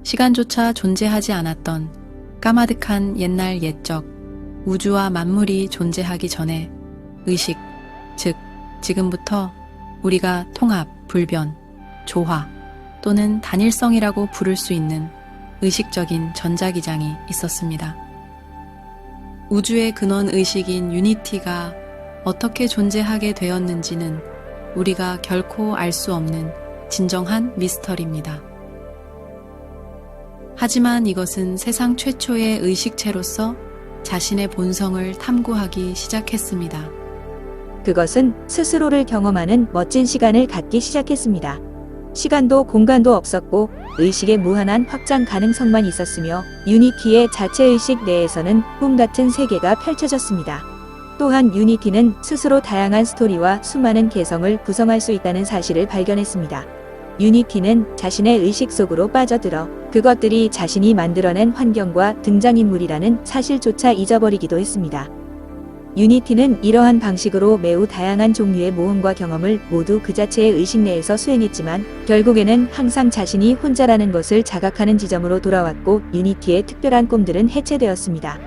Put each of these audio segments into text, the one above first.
시간조차 존재하지 않았던 까마득한 옛날 옛적 우주와 만물이 존재하기 전에 의식, 즉 지금부터 우리가 통합, 불변, 조화 또는 단일성이라고 부를 수 있는 의식적인 전자기장이 있었습니다. 우주의 근원 의식인 유니티가 어떻게 존재하게 되었는지는 우리가 결코 알 수 없는 진정한 미스터리입니다. 하지만 이것은 세상 최초의 의식체로서 자신의 본성을 탐구하기 시작했습니다. 그것은 스스로를 경험하는 멋진 시간을 갖기 시작했습니다. 시간도 공간도 없었고 의식의 무한한 확장 가능성만 있었으며 유니티의 자체의식 내에서는 꿈 같은 세계가 펼쳐졌습니다. 또한 유니티는 스스로 다양한 스토리와 수많은 개성을 구성할 수 있다는 사실을 발견했습니다. 유니티는 자신의 의식 속으로 빠져들어 그것들이 자신이 만들어낸 환경과 등장인물이라는 사실조차 잊어버리기도 했습니다. 유니티는 이러한 방식으로 매우 다양한 종류의 모험과 경험을 모두 그 자체의 의식 내에서 수행했지만 결국에는 항상 자신이 혼자라는 것을 자각하는 지점으로 돌아왔고 유니티의 특별한 꿈들은 해체되었습니다.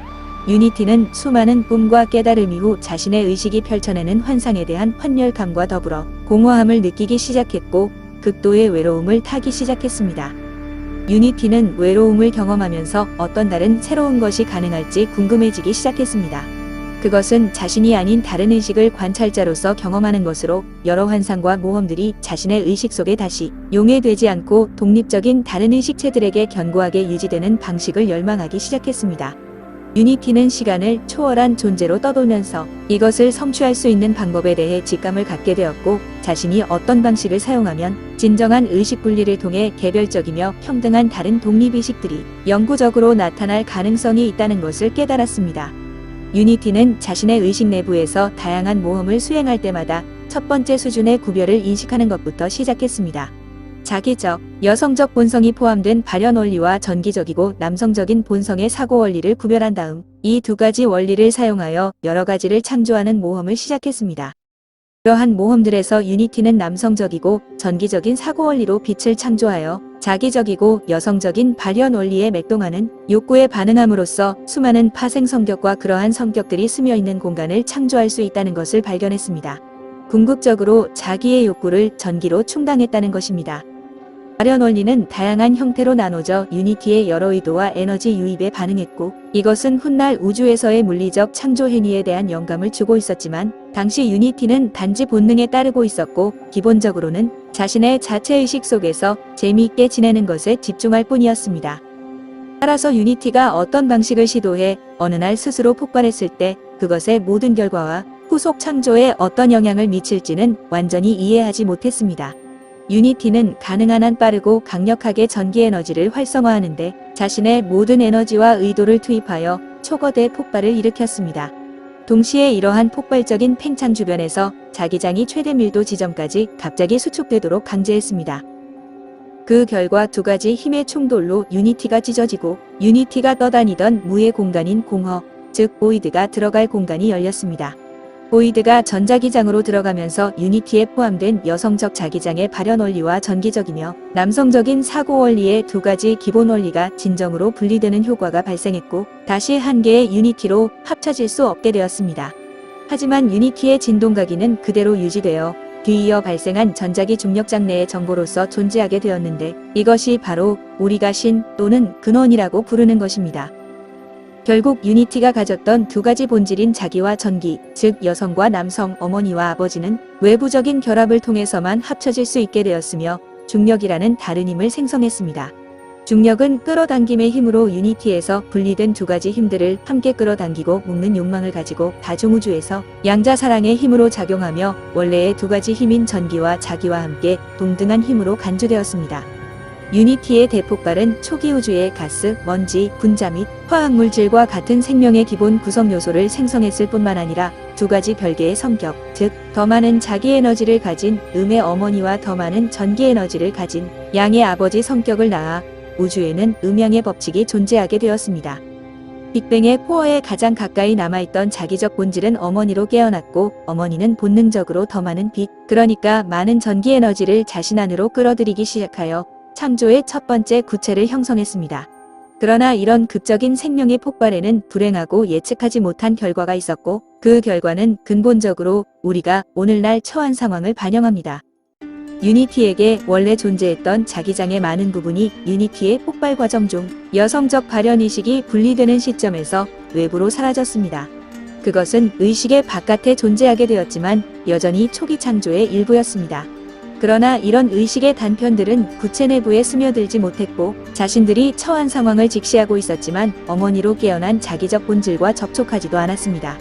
유니티는 수많은 꿈과 깨달음 이후 자신의 의식이 펼쳐내는 환상에 대한 환멸감과 더불어 공허함을 느끼기 시작했고 극도의 외로움을 타기 시작했습니다. 유니티는 외로움을 경험하면서 어떤 다른 새로운 것이 가능할지 궁금해지기 시작했습니다. 그것은 자신이 아닌 다른 의식을 관찰자로서 경험하는 것으로 여러 환상과 모험들이 자신의 의식 속에 다시 용해되지 않고 독립적인 다른 의식체들에게 견고하게 유지되는 방식을 열망하기 시작했습니다. 유니티는 시간을 초월한 존재로 떠돌면서 이것을 성취할 수 있는 방법에 대해 직감을 갖게 되었고 자신이 어떤 방식을 사용하면 진정한 의식 분리를 통해 개별적이며 평등한 다른 독립의식들이 영구적으로 나타날 가능성이 있다는 것을 깨달았습니다. 유니티는 자신의 의식 내부에서 다양한 모험을 수행할 때마다 첫 번째 수준의 구별을 인식하는 것부터 시작했습니다. 자기적, 여성적 본성이 포함된 발현 원리와 전기적이고 남성적인 본성의 사고 원리를 구별한 다음 이 두 가지 원리를 사용하여 여러 가지를 창조하는 모험을 시작했습니다. 이러한 모험들에서 유니티는 남성적이고 전기적인 사고 원리로 빛을 창조하여 자기적이고 여성적인 발현 원리에 맥동하는 욕구에 반응함으로써 수많은 파생 성격과 그러한 성격들이 스며있는 공간을 창조할 수 있다는 것을 발견했습니다. 궁극적으로 자기의 욕구를 전기로 충당했다는 것입니다. 발현 원리는 다양한 형태로 나눠져 유니티의 여러 의도와 에너지 유입에 반응했고 이것은 훗날 우주에서의 물리적 창조 행위에 대한 영감을 주고 있었지만 당시 유니티는 단지 본능에 따르고 있었고 기본적으로는 자신의 자체의식 속에서 재미있게 지내는 것에 집중할 뿐이었습니다. 따라서 유니티가 어떤 방식을 시도해 어느 날 스스로 폭발했을 때 그것의 모든 결과와 후속 창조에 어떤 영향을 미칠지는 완전히 이해하지 못했습니다. 유니티는 가능한 한 빠르고 강력하게 전기 에너지를 활성화하는데 자신의 모든 에너지와 의도를 투입하여 초거대 폭발을 일으켰습니다. 동시에 이러한 폭발적인 팽창 주변에서 자기장이 최대 밀도 지점까지 갑자기 수축되도록 강제했습니다. 그 결과 두 가지 힘의 충돌로 유니티가 찢어지고 유니티가 떠다니던 무의 공간인 공허, 즉 보이드가 들어갈 공간이 열렸습니다. 보이드가 전자기장으로 들어가면서 유니티에 포함된 여성적 자기장의 발현 원리와 전기적이며 남성적인 사고 원리의 두 가지 기본 원리가 진정으로 분리되는 효과가 발생했고 다시 한 개의 유니티로 합쳐질 수 없게 되었습니다. 하지만 유니티의 진동각이는 그대로 유지되어 뒤이어 발생한 전자기 중력장 내의 정보로서 존재하게 되었는데 이것이 바로 우리가 신 또는 근원이라고 부르는 것입니다. 결국 유니티가 가졌던 두 가지 본질인 자기와 전기, 즉 여성과 남성, 어머니와 아버지는 외부적인 결합을 통해서만 합쳐질 수 있게 되었으며 중력이라는 다른 힘을 생성했습니다. 중력은 끌어당김의 힘으로 유니티에서 분리된 두 가지 힘들을 함께 끌어당기고 묶는 욕망을 가지고 다중우주에서 양자사랑의 힘으로 작용하며 원래의 두 가지 힘인 전기와 자기와 함께 동등한 힘으로 간주되었습니다. 유니티의 대폭발은 초기 우주의 가스, 먼지, 분자 및 화학물질과 같은 생명의 기본 구성 요소를 생성했을 뿐만 아니라 두 가지 별개의 성격, 즉 더 많은 자기 에너지를 가진 음의 어머니와 더 많은 전기 에너지를 가진 양의 아버지 성격을 낳아 우주에는 음양의 법칙이 존재하게 되었습니다. 빅뱅의 코어에 가장 가까이 남아있던 자기적 본질은 어머니로 깨어났고 어머니는 본능적으로 더 많은 빛, 그러니까 많은 전기 에너지를 자신 안으로 끌어들이기 시작하여 창조의 첫 번째 구체를 형성했습니다. 그러나 이런 극적인 생명의 폭발에는 불행하고 예측하지 못한 결과가 있었고, 그 결과는 근본적으로 우리가 오늘날 처한 상황을 반영합니다. 유니티에게 원래 존재했던 자기장의 많은 부분이 유니티의 폭발 과정 중 여성적 발현의식이 분리되는 시점에서 외부로 사라졌습니다. 그것은 의식의 바깥에 존재하게 되었지만 여전히 초기 창조의 일부였습니다. 그러나 이런 의식의 단편들은 구체 내부에 스며들지 못했고, 자신들이 처한 상황을 직시하고 있었지만 어머니로 깨어난 자기적 본질과 접촉하지도 않았습니다.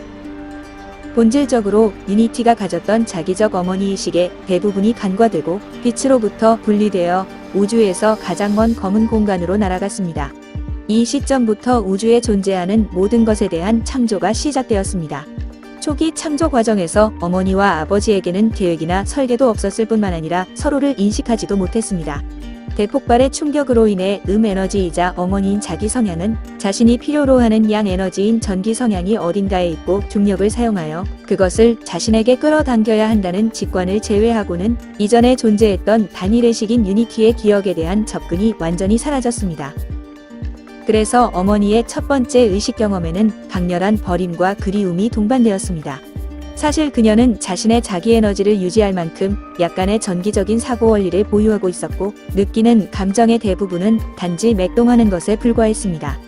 본질적으로 유니티가 가졌던 자기적 어머니의식의 대부분이 간과되고 빛으로부터 분리되어 우주에서 가장 먼 검은 공간으로 날아갔습니다. 이 시점부터 우주에 존재하는 모든 것에 대한 창조가 시작되었습니다. 초기 창조 과정에서 어머니와 아버지에게는 계획이나 설계도 없었을 뿐만 아니라 서로를 인식하지도 못했습니다. 대폭발의 충격으로 인해 에너지이자 어머니인 자기 성향은 자신이 필요로 하는 양 에너지인 전기 성향이 어딘가에 있고 중력을 사용하여 그것을 자신에게 끌어당겨야 한다는 직관을 제외하고는 이전에 존재했던 단일의식인 유니티의 기억에 대한 접근이 완전히 사라졌습니다. 그래서 어머니의 첫 번째 의식 경험에는 강렬한 버림과 그리움이 동반되었습니다. 사실 그녀는 자신의 자기 에너지를 유지할 만큼 약간의 전기적인 사고 원리를 보유하고 있었고, 느끼는 감정의 대부분은 단지 맥동하는 것에 불과했습니다.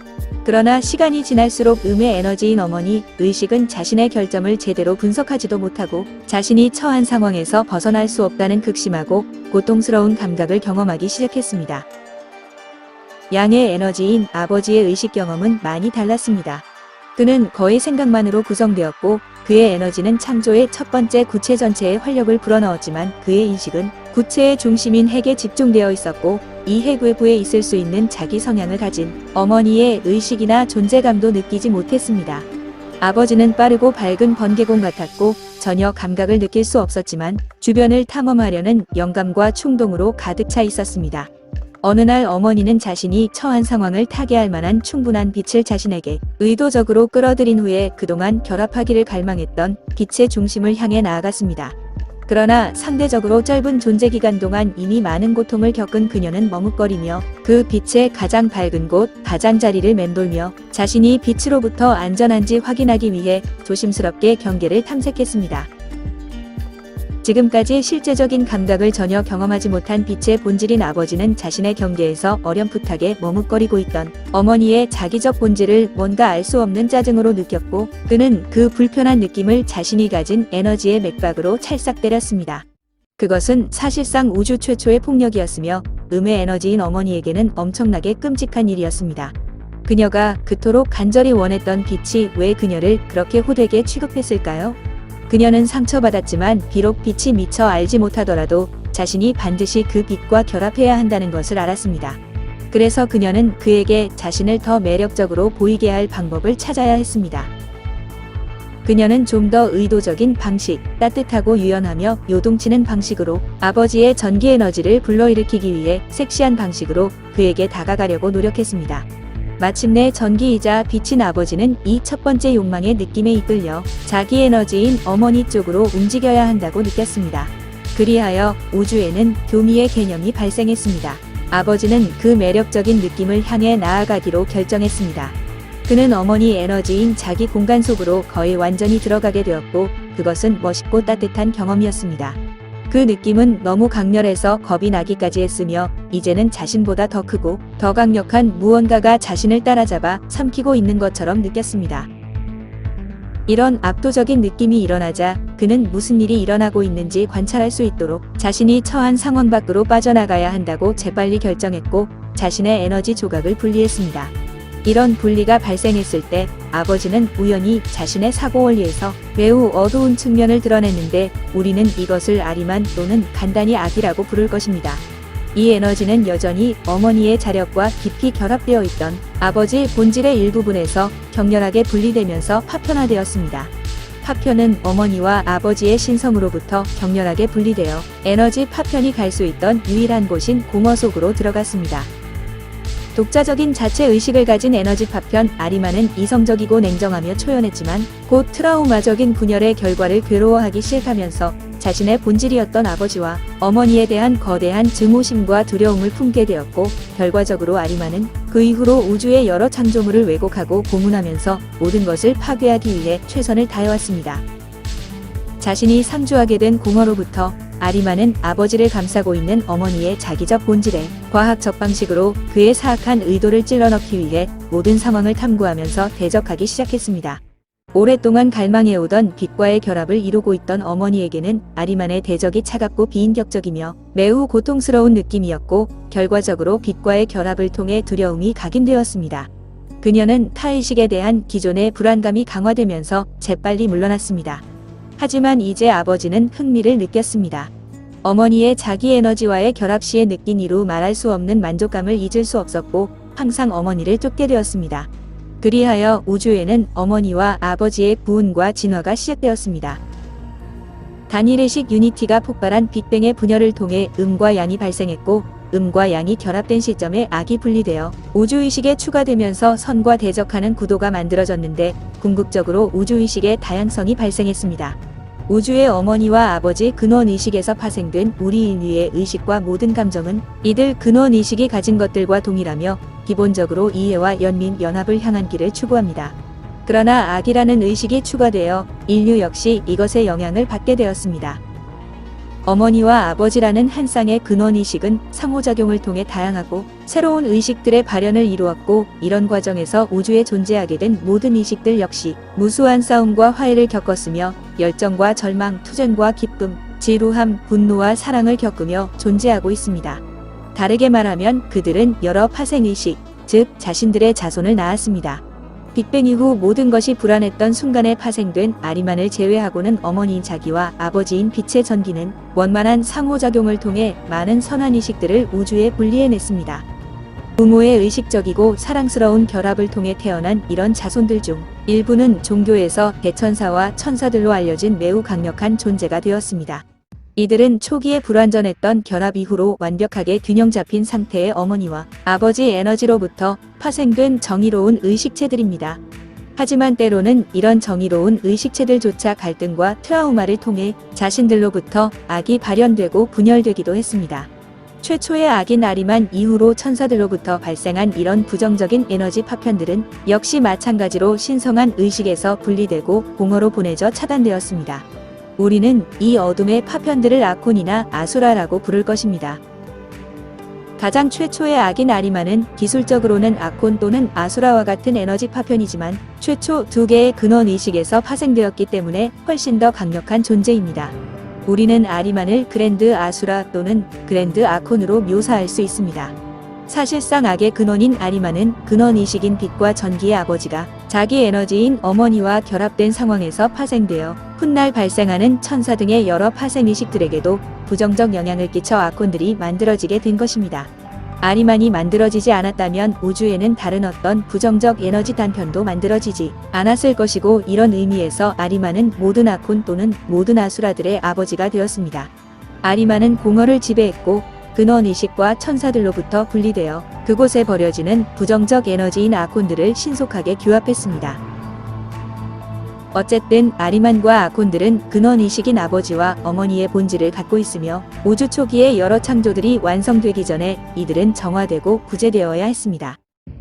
그러나 시간이 지날수록 음의 에너지인 어머니 의식은 자신의 결점을 제대로 분석하지도 못하고 자신이 처한 상황에서 벗어날 수 없다는 극심하고 고통스러운 감각을 경험하기 시작했습니다. 양의 에너지인 아버지의 의식 경험은 많이 달랐습니다. 그는 거의 생각만으로 구성되었고, 그의 에너지는 창조의 첫 번째 구체 전체에 활력을 불어넣었지만 그의 인식은 구체의 중심인 핵에 집중되어 있었고, 이 핵 외부에 있을 수 있는 자기 성향을 가진 어머니의 의식이나 존재감도 느끼지 못했습니다. 아버지는 빠르고 밝은 번개공 같았고 전혀 감각을 느낄 수 없었지만 주변을 탐험하려는 영감과 충동으로 가득 차 있었습니다. 어느 날 어머니는 자신이 처한 상황을 타개할 만한 충분한 빛을 자신에게 의도적으로 끌어들인 후에 그동안 결합하기를 갈망했던 빛의 중심을 향해 나아갔습니다. 그러나 상대적으로 짧은 존재 기간 동안 이미 많은 고통을 겪은 그녀는 머뭇거리며 그 빛의 가장 밝은 곳, 가장자리를 맴돌며 자신이 빛으로부터 안전한지 확인하기 위해 조심스럽게 경계를 탐색했습니다. 지금까지 실제적인 감각을 전혀 경험하지 못한 빛의 본질인 아버지는 자신의 경계에서 어렴풋하게 머뭇거리고 있던 어머니의 자기적 본질을 뭔가 알 수 없는 짜증으로 느꼈고, 그는 그 불편한 느낌을 자신이 가진 에너지의 맥박으로 찰싹 때렸습니다. 그것은 사실상 우주 최초의 폭력이었으며 음의 에너지인 어머니에게는 엄청나게 끔찍한 일이었습니다. 그녀가 그토록 간절히 원했던 빛이 왜 그녀를 그렇게 호되게 취급했을까요? 그녀는 상처받았지만 비록 빛이 미처 알지 못하더라도 자신이 반드시 그 빛과 결합해야 한다는 것을 알았습니다. 그래서 그녀는 그에게 자신을 더 매력적으로 보이게 할 방법을 찾아야 했습니다. 그녀는 좀 더 의도적인 방식, 따뜻하고 유연하며 요동치는 방식으로 아버지의 전기 에너지를 불러일으키기 위해 섹시한 방식으로 그에게 다가가려고 노력했습니다. 마침내 전기이자 빛인 아버지는 이 첫 번째 욕망의 느낌에 이끌려 자기 에너지인 어머니 쪽으로 움직여야 한다고 느꼈습니다. 그리하여 우주에는 교미의 개념이 발생했습니다. 아버지는 그 매력적인 느낌을 향해 나아가기로 결정했습니다. 그는 어머니 에너지인 자기 공간 속으로 거의 완전히 들어가게 되었고, 그것은 멋있고 따뜻한 경험이었습니다. 그 느낌은 너무 강렬해서 겁이 나기까지 했으며 이제는 자신보다 더 크고 더 강력한 무언가가 자신을 따라잡아 삼키고 있는 것처럼 느꼈습니다. 이런 압도적인 느낌이 일어나자 그는 무슨 일이 일어나고 있는지 관찰할 수 있도록 자신이 처한 상황 밖으로 빠져나가야 한다고 재빨리 결정했고 자신의 에너지 조각을 분리했습니다. 이런 분리가 발생했을 때 아버지는 우연히 자신의 사고 원리에서 매우 어두운 측면을 드러냈는데, 우리는 이것을 아리만 또는 간단히 악이라고 부를 것입니다. 이 에너지는 여전히 어머니의 자력과 깊이 결합되어 있던 아버지 본질의 일부분에서 격렬하게 분리되면서 파편화되었습니다. 파편은 어머니와 아버지의 신성으로부터 격렬하게 분리되어 에너지 파편이 갈 수 있던 유일한 곳인 공허 속으로 들어갔습니다. 독자적인 자체 의식을 가진 에너지 파편 아리마는 이성적이고 냉정하며 초연했지만 곧 트라우마적인 분열의 결과를 괴로워하기 시작하면서 자신의 본질이었던 아버지와 어머니에 대한 거대한 증오심과 두려움을 품게 되었고, 결과적으로 아리마는 그 이후로 우주의 여러 창조물을 왜곡하고 고문하면서 모든 것을 파괴하기 위해 최선을 다해왔습니다. 자신이 상주하게 된 공허로부터 아리마는 아버지를 감싸고 있는 어머니의 자기적 본질에 과학적 방식으로 그의 사악한 의도를 찔러넣기 위해 모든 상황을 탐구하면서 대적하기 시작했습니다. 오랫동안 갈망해오던 빛과의 결합을 이루고 있던 어머니에게는 아리만의 대적이 차갑고 비인격적이며 매우 고통스러운 느낌이었고, 결과적으로 빛과의 결합을 통해 두려움이 각인되었습니다. 그녀는 타의식에 대한 기존의 불안감이 강화되면서 재빨리 물러났습니다. 하지만 이제 아버지는 흥미를 느꼈습니다. 어머니의 자기 에너지와의 결합 시에 느낀 이루 말할 수 없는 만족감을 잊을 수 없었고, 항상 어머니를 쫓게 되었습니다. 그리하여 우주에는 어머니와 아버지의 구원과 진화가 시작되었습니다. 단일의식 유니티가 폭발한 빅뱅의 분열을 통해 음과 양이 발생했고, 음과 양이 결합된 시점에 악이 분리되어 우주의식에 추가되면서 선과 대적하는 구도가 만들어졌는데, 궁극적으로 우주의식의 다양성이 발생했습니다. 우주의 어머니와 아버지 근원의식에서 파생된 우리 인류의 의식과 모든 감정은 이들 근원의식이 가진 것들과 동일하며 기본적으로 이해와 연민, 연합을 향한 길을 추구합니다. 그러나 악이라는 의식이 추가되어 인류 역시 이것의 영향을 받게 되었습니다. 어머니와 아버지라는 한 쌍의 근원의식은 상호작용을 통해 다양하고 새로운 의식들의 발현을 이루었고, 이런 과정에서 우주에 존재하게 된 모든 의식들 역시 무수한 싸움과 화해를 겪었으며 열정과 절망, 투쟁과 기쁨, 지루함, 분노와 사랑을 겪으며 존재하고 있습니다. 다르게 말하면 그들은 여러 파생의식, 즉 자신들의 자손을 낳았습니다. 빅뱅 이후 모든 것이 불안했던 순간에 파생된 아리만을 제외하고는 어머니인 자기와 아버지인 빛의 전기는 원만한 상호작용을 통해 많은 선한 의식들을 우주에 분리해냈습니다. 부모의 의식적이고 사랑스러운 결합을 통해 태어난 이런 자손들 중 일부는 종교에서 대천사와 천사들로 알려진 매우 강력한 존재가 되었습니다. 이들은 초기에 불완전했던 결합 이후로 완벽하게 균형 잡힌 상태의 어머니와 아버지 에너지로부터 파생된 정의로운 의식체들입니다. 하지만 때로는 이런 정의로운 의식체들조차 갈등과 트라우마를 통해 자신들로부터 악이 발현되고 분열되기도 했습니다. 최초의 악인 아리만 이후로 천사들로부터 발생한 이런 부정적인 에너지 파편들은 역시 마찬가지로 신성한 의식에서 분리되고 공허로 보내져 차단되었습니다. 우리는 이 어둠의 파편들을 아콘이나 아수라라고 부를 것입니다. 가장 최초의 악인 아리만은 기술적으로는 아콘 또는 아수라와 같은 에너지 파편이지만 최초 두 개의 근원 의식에서 파생되었기 때문에 훨씬 더 강력한 존재입니다. 우리는 아리만을 그랜드 아수라 또는 그랜드 아콘으로 묘사할 수 있습니다. 사실상 악의 근원인 아리만은 근원의식인 빛과 전기의 아버지가 자기 에너지인 어머니와 결합된 상황에서 파생되어 훗날 발생하는 천사 등의 여러 파생의식들에게도 부정적 영향을 끼쳐 아콘들이 만들어지게 된 것입니다. 아리만이 만들어지지 않았다면 우주에는 다른 어떤 부정적 에너지 단편도 만들어지지 않았을 것이고, 이런 의미에서 아리만은 모든 아콘 또는 모든 아수라들의 아버지가 되었습니다. 아리만은 공허를 지배했고 근원의식과 천사들로부터 분리되어 그곳에 버려지는 부정적 에너지인 아콘들을 신속하게 규합했습니다. 어쨌든 아리만과 아콘들은 근원의식인 아버지와 어머니의 본질을 갖고 있으며 우주 초기의 여러 창조들이 완성되기 전에 이들은 정화되고 구제되어야 했습니다.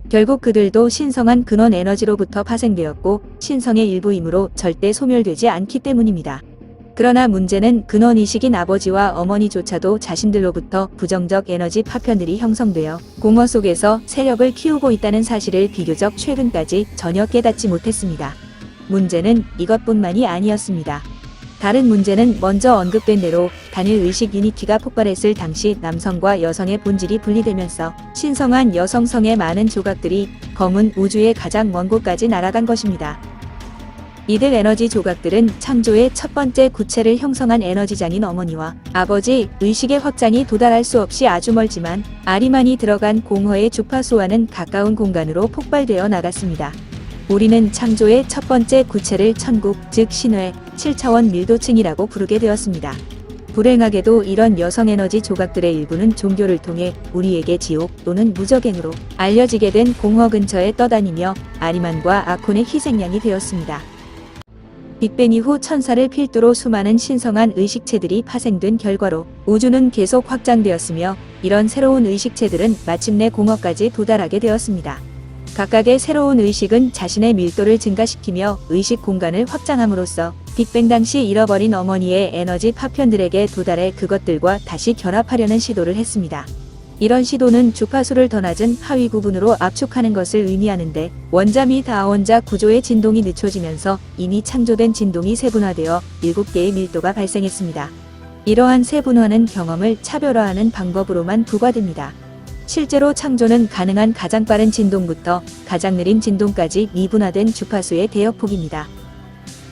결국 그들도 신성한 근원 에너지로부터 파생되었고 신성의 일부이므로 절대 소멸되지 않기 때문입니다. 그러나 문제는 근원의식인 아버지와 어머니조차도 자신들로부터 부정적 에너지 파편들이 형성되어 공허 속에서 세력을 키우고 있다는 사실을 비교적 최근까지 전혀 깨닫지 못했습니다. 문제는 이것뿐만이 아니었습니다. 다른 문제는 먼저 언급된 대로 단일 의식 유니티가 폭발했을 당시 남성과 여성의 본질이 분리되면서 신성한 여성성의 많은 조각들이 검은 우주의 가장 먼 곳까지 날아간 것입니다. 이들 에너지 조각들은 창조의 첫 번째 구체를 형성한 에너지장인 어머니와 아버지 의식의 확장이 도달할 수 없이 아주 멀지만 아리만이 들어간 공허의 주파수와는 가까운 공간으로 폭발되어 나갔습니다. 우리는 창조의 첫 번째 구체를 천국, 즉 신회, 7차원 밀도층이라고 부르게 되었습니다. 불행하게도 이런 여성 에너지 조각들의 일부는 종교를 통해 우리에게 지옥 또는 무적행으로 알려지게 된 공허 근처에 떠다니며 아리만과 아콘의 희생양이 되었습니다. 빅뱅 이후 천사를 필두로 수많은 신성한 의식체들이 파생된 결과로 우주는 계속 확장되었으며 이런 새로운 의식체들은 마침내 공허까지 도달하게 되었습니다. 각각의 새로운 의식은 자신의 밀도를 증가시키며 의식 공간을 확장함으로써 빅뱅 당시 잃어버린 어머니의 에너지 파편들에게 도달해 그것들과 다시 결합하려는 시도를 했습니다. 이런 시도는 주파수를 더 낮은 하위 구분으로 압축하는 것을 의미하는데 원자 및 다원자 구조의 진동이 늦춰지면서 이미 창조된 진동이 세분화되어 7개의 밀도가 발생했습니다. 이러한 세분화는 경험을 차별화하는 방법으로만 부과됩니다. 실제로 창조는 가능한 가장 빠른 진동부터 가장 느린 진동까지 미분화된 주파수의 대역폭입니다.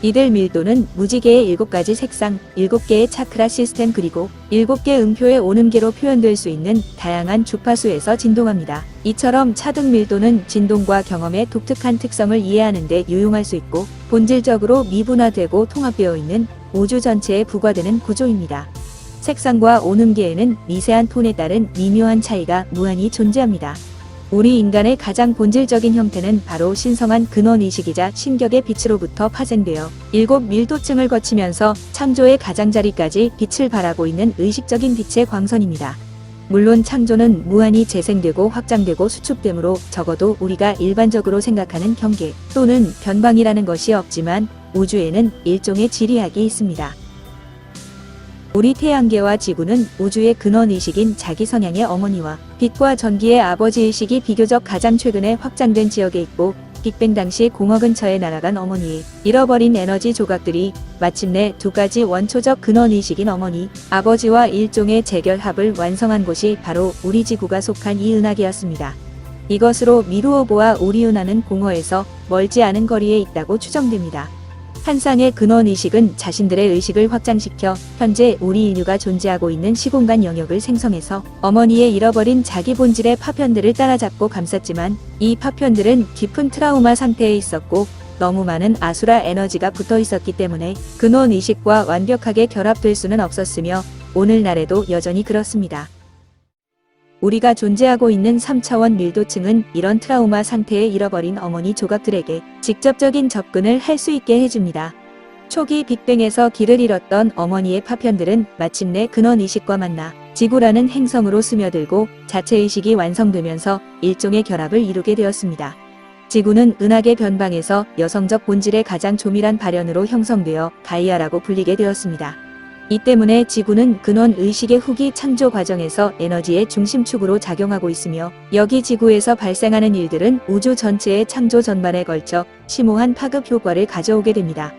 이들 밀도는 무지개의 7가지 색상, 7개의 차크라 시스템 그리고 7개 음표의 온음계로 표현될 수 있는 다양한 주파수에서 진동합니다. 이처럼 차등 밀도는 진동과 경험의 독특한 특성을 이해하는 데 유용할 수 있고 본질적으로 미분화되고 통합되어 있는 우주 전체에 부과되는 구조입니다. 색상과 온음계에는 미세한 톤에 따른 미묘한 차이가 무한히 존재합니다. 우리 인간의 가장 본질적인 형태는 바로 신성한 근원의식이자 신격의 빛으로부터 파생되어 7밀도층을 거치면서 창조의 가장자리까지 빛을 발하고 있는 의식적인 빛의 광선입니다. 물론 창조는 무한히 재생되고 확장되고 수축되므로 적어도 우리가 일반적으로 생각하는 경계 또는 변방이라는 것이 없지만 우주에는 일종의 지리학이 있습니다. 우리 태양계와 지구는 우주의 근원의식인 자기 성향의 어머니와 빛과 전기의 아버지의식이 비교적 가장 최근에 확장된 지역에 있고 빅뱅 당시 공허 근처에 날아간 어머니의 잃어버린 에너지 조각들이 마침내 두 가지 원초적 근원의식인 어머니, 아버지와 일종의 재결합을 완성한 곳이 바로 우리 지구가 속한 이 은하계였습니다. 이것으로 미루오보와 오리온하는 공허에서 멀지 않은 거리에 있다고 추정됩니다. 한 쌍의 근원의식은 자신들의 의식을 확장시켜 현재 우리 인류가 존재하고 있는 시공간 영역을 생성해서 어머니의 잃어버린 자기 본질의 파편들을 따라잡고 감쌌지만 이 파편들은 깊은 트라우마 상태에 있었고 너무 많은 아수라 에너지가 붙어 있었기 때문에 근원의식과 완벽하게 결합될 수는 없었으며 오늘날에도 여전히 그렇습니다. 우리가 존재하고 있는 3차원 밀도층은 이런 트라우마 상태에 잃어버린 어머니 조각들에게 직접적인 접근을 할 수 있게 해줍니다. 초기 빅뱅에서 길을 잃었던 어머니의 파편들은 마침내 근원의식과 만나 지구라는 행성으로 스며들고 자체의식이 완성되면서 일종의 결합을 이루게 되었습니다. 지구는 은하계 변방에서 여성적 본질의 가장 조밀한 발현으로 형성되어 가이아라고 불리게 되었습니다. 이 때문에 지구는 근원 의식의 후기 창조 과정에서 에너지의 중심축으로 작용하고 있으며 여기 지구에서 발생하는 일들은 우주 전체의 창조 전반에 걸쳐 심오한 파급 효과를 가져오게 됩니다.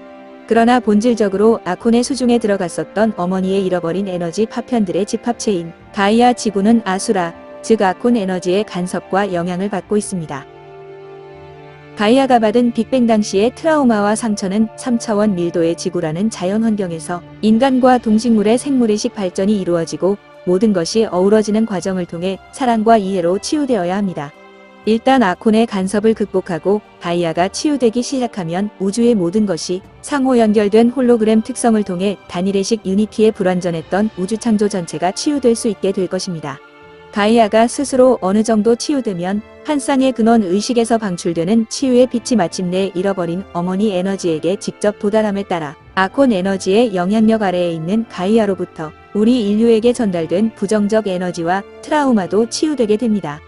그러나 본질적으로 아콘의 수중에 들어갔었던 어머니의 잃어버린 에너지 파편들의 집합체인 가이아 지구는 아수라, 즉 아콘 에너지의 간섭과 영향을 받고 있습니다. 가이아가 받은 빅뱅 당시의 트라우마와 상처는 3차원 밀도의 지구라는 자연 환경에서 인간과 동식물의 생물의식 발전이 이루어지고 모든 것이 어우러지는 과정을 통해 사랑과 이해로 치유되어야 합니다. 일단 아콘의 간섭을 극복하고 가이아가 치유되기 시작하면 우주의 모든 것이 상호 연결된 홀로그램 특성을 통해 단일의식 유니티에 불완전했던 우주 창조 전체가 치유될 수 있게 될 것입니다. 가이아가 스스로 어느 정도 치유되면 한 쌍의 근원 의식에서 방출되는 치유의 빛이 마침내 잃어버린 어머니 에너지에게 직접 도달함에 따라 아콘 에너지의 영향력 아래에 있는 가이아로부터 우리 인류에게 전달된 부정적 에너지와 트라우마도 치유되게 됩니다.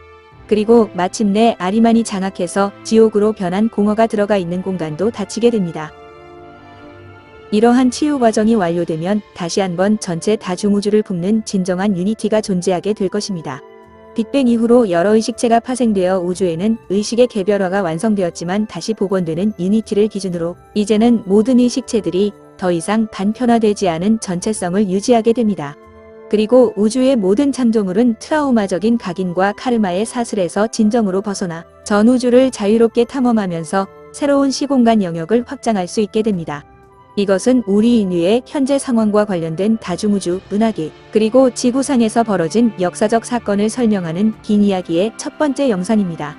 그리고 마침내 아리만이 장악해서 지옥으로 변한 공허가 들어가 있는 공간도 닫히게 됩니다. 이러한 치유 과정이 완료되면 다시 한번 전체 다중우주를 품는 진정한 유니티가 존재하게 될 것입니다. 빅뱅 이후로 여러 의식체가 파생되어 우주에는 의식의 개별화가 완성되었지만 다시 복원되는 유니티를 기준으로 이제는 모든 의식체들이 더 이상 단편화되지 않은 전체성을 유지하게 됩니다. 그리고 우주의 모든 창조물은 트라우마적인 각인과 카르마의 사슬에서 진정으로 벗어나 전 우주를 자유롭게 탐험하면서 새로운 시공간 영역을 확장할 수 있게 됩니다. 이것은 우리 인류의 현재 상황과 관련된 다중우주, 은하계, 그리고 지구상에서 벌어진 역사적 사건을 설명하는 긴 이야기의 첫 번째 영상입니다.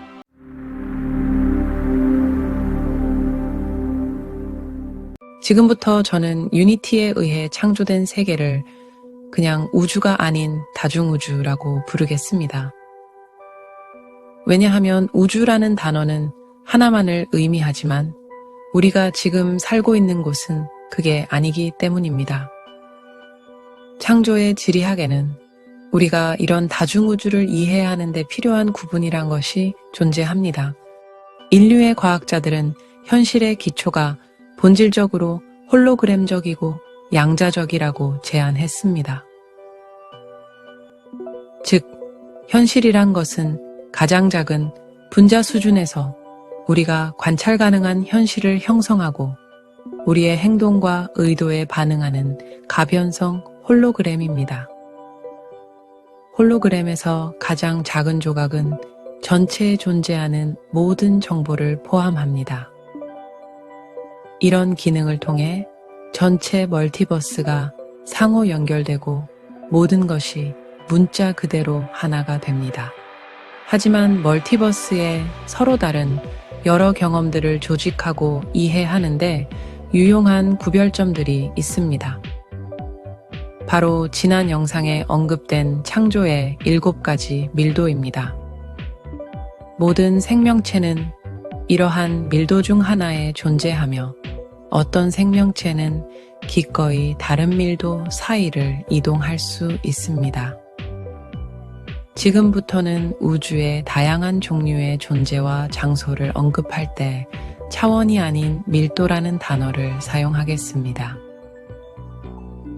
지금부터 저는 유니티에 의해 창조된 세계를 그냥 우주가 아닌 다중우주라고 부르겠습니다. 왜냐하면 우주라는 단어는 하나만을 의미하지만 우리가 지금 살고 있는 곳은 그게 아니기 때문입니다. 창조의 지리학에는 우리가 이런 다중우주를 이해하는 데 필요한 구분이란 것이 존재합니다. 인류의 과학자들은 현실의 기초가 본질적으로 홀로그램적이고 양자적이라고 제안했습니다. 즉, 현실이란 것은 가장 작은 분자 수준에서 우리가 관찰 가능한 현실을 형성하고 우리의 행동과 의도에 반응하는 가변성 홀로그램입니다. 홀로그램에서 가장 작은 조각은 전체에 존재하는 모든 정보를 포함합니다. 이런 기능을 통해 전체 멀티버스가 상호 연결되고 모든 것이 문자 그대로 하나가 됩니다. 하지만 멀티버스에 서로 다른 여러 경험들을 조직하고 이해하는데 유용한 구별점들이 있습니다. 바로 지난 영상에 언급된 창조의 7가지 밀도입니다. 모든 생명체는 이러한 밀도 중 하나에 존재하며 어떤 생명체는 기꺼이 다른 밀도 사이를 이동할 수 있습니다. 지금부터는 우주의 다양한 종류의 존재와 장소를 언급할 때 차원이 아닌 밀도라는 단어를 사용하겠습니다.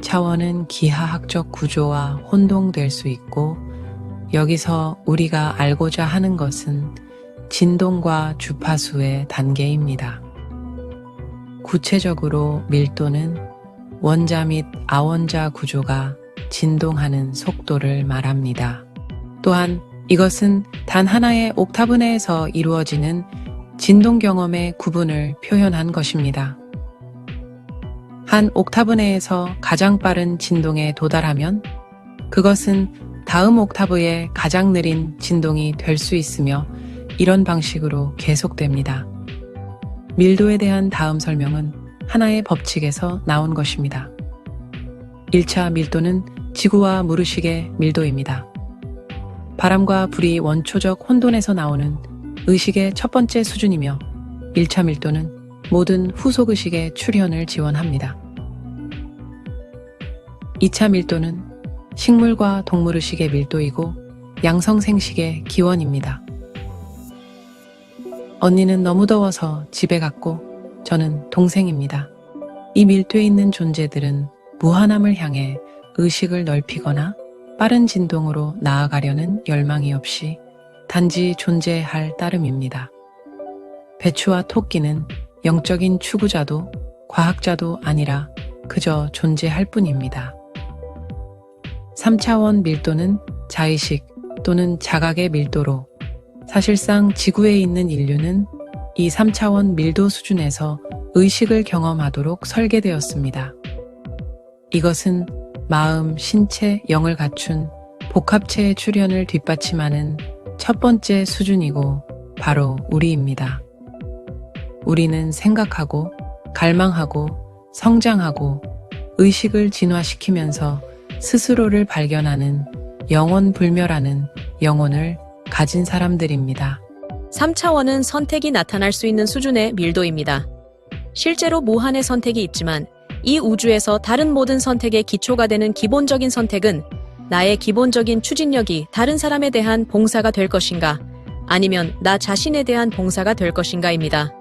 차원은 기하학적 구조와 혼동될 수 있고 여기서 우리가 알고자 하는 것은 진동과 주파수의 단계입니다. 구체적으로 밀도는 원자 및 아원자 구조가 진동하는 속도를 말합니다. 또한 이것은 단 하나의 옥타브 내에서 이루어지는 진동 경험의 구분을 표현한 것입니다. 한 옥타브 내에서 가장 빠른 진동에 도달하면 그것은 다음 옥타브의 가장 느린 진동이 될 수 있으며 이런 방식으로 계속됩니다. 밀도에 대한 다음 설명은 하나의 법칙에서 나온 것입니다. 1차 밀도는 지구와 무르식의 밀도입니다. 바람과 불이 원초적 혼돈에서 나오는 의식의 첫 번째 수준이며 1차 밀도는 모든 후속 의식의 출현을 지원합니다. 2차 밀도는 식물과 동물 의식의 밀도이고 양성생식의 기원입니다. 언니는 너무 더워서 집에 갔고 저는 동생입니다. 이 밀도에 있는 존재들은 무한함을 향해 의식을 넓히거나 빠른 진동으로 나아가려는 열망이 없이 단지 존재할 따름입니다. 배추와 토끼는 영적인 추구자도 과학자도 아니라 그저 존재할 뿐입니다. 3차원 밀도는 자의식 또는 자각의 밀도로 사실상 지구에 있는 인류는 이 3차원 밀도 수준에서 의식을 경험하도록 설계되었습니다. 이것은 마음, 신체, 영을 갖춘 복합체의 출현을 뒷받침하는 첫 번째 수준이고 바로 우리입니다. 우리는 생각하고 갈망하고 성장하고 의식을 진화시키면서 스스로를 발견하는 영원불멸하는 영혼을 가진 사람들입니다. 3차원은 선택이 나타날 수 있는 수준의 밀도입니다. 실제로 무한의 선택이 있지만 이 우주에서 다른 모든 선택의 기초가 되는 기본적인 선택은 나의 기본적인 추진력이 다른 사람에 대한 봉사가 될 것인가 아니면 나 자신에 대한 봉사가 될 것인가입니다.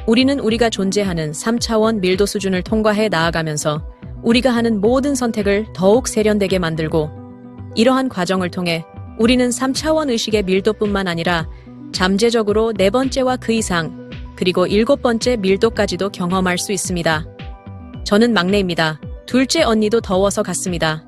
우리는 우리가 존재하는 3차원 밀도 수준을 통과해 나아가면서 우리가 하는 모든 선택을 더욱 세련되게 만들고 이러한 과정을 통해 우리는 3차원 의식의 밀도뿐만 아니라 잠재적으로 4번째와 그 이상 그리고 7번째 밀도까지도 경험할 수 있습니다. 저는 막내입니다. 둘째 언니도 더워서 갔습니다.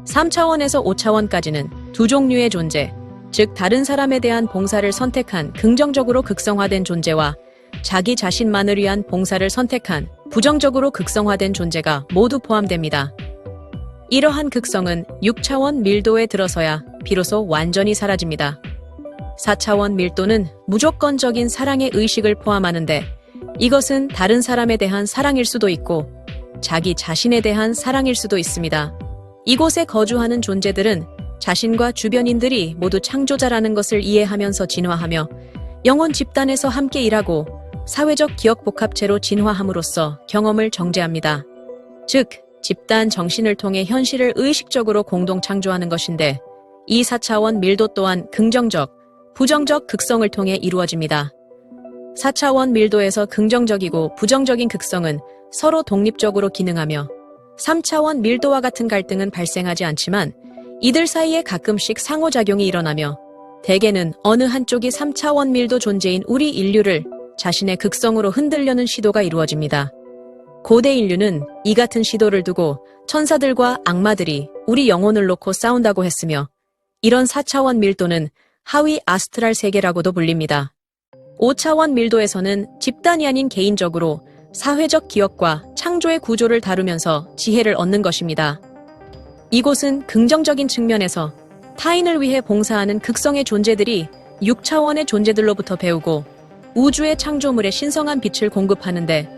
3차원에서 5차원까지는 두 종류의 존재, 즉 다른 사람에 대한 봉사를 선택한 긍정적으로 극성화된 존재와 자기 자신만을 위한 봉사를 선택한 부정적으로 극성화된 존재가 모두 포함됩니다. 이러한 극성은 6차원 밀도에 들어서야 비로소 완전히 사라집니다. 4차원 밀도는 무조건적인 사랑의 의식을 포함하는데 이것은 다른 사람에 대한 사랑일 수도 있고 자기 자신에 대한 사랑일 수도 있습니다. 이곳에 거주하는 존재들은 자신과 주변인들이 모두 창조자라는 것을 이해하면서 진화하며 영혼 집단에서 함께 일하고 사회적 기억 복합체로 진화함으로써 경험을 정제합니다. 즉, 집단 정신을 통해 현실을 의식적으로 공동 창조하는 것인데, 이 4차원 밀도 또한 긍정적, 부정적 극성을 통해 이루어집니다. 4차원 밀도에서 긍정적이고 부정적인 극성은 서로 독립적으로 기능하며 3차원 밀도와 같은 갈등은 발생하지 않지만 이들 사이에 가끔씩 상호작용이 일어나며 대개는 어느 한쪽이 3차원 밀도 존재인 우리 인류를 자신의 극성으로 흔들려는 시도가 이루어집니다. 고대 인류는 이 같은 시도를 두고 천사들과 악마들이 우리 영혼을 놓고 싸운다고 했으며 이런 4차원 밀도는 하위 아스트랄 세계라고도 불립니다. 5차원 밀도에서는 집단이 아닌 개인적으로 사회적 기억과 창조의 구조를 다루면서 지혜를 얻는 것입니다. 이곳은 긍정적인 측면에서 타인을 위해 봉사하는 극성의 존재들이 6차원의 존재들로부터 배우고 우주의 창조물에 신성한 빛을 공급하는데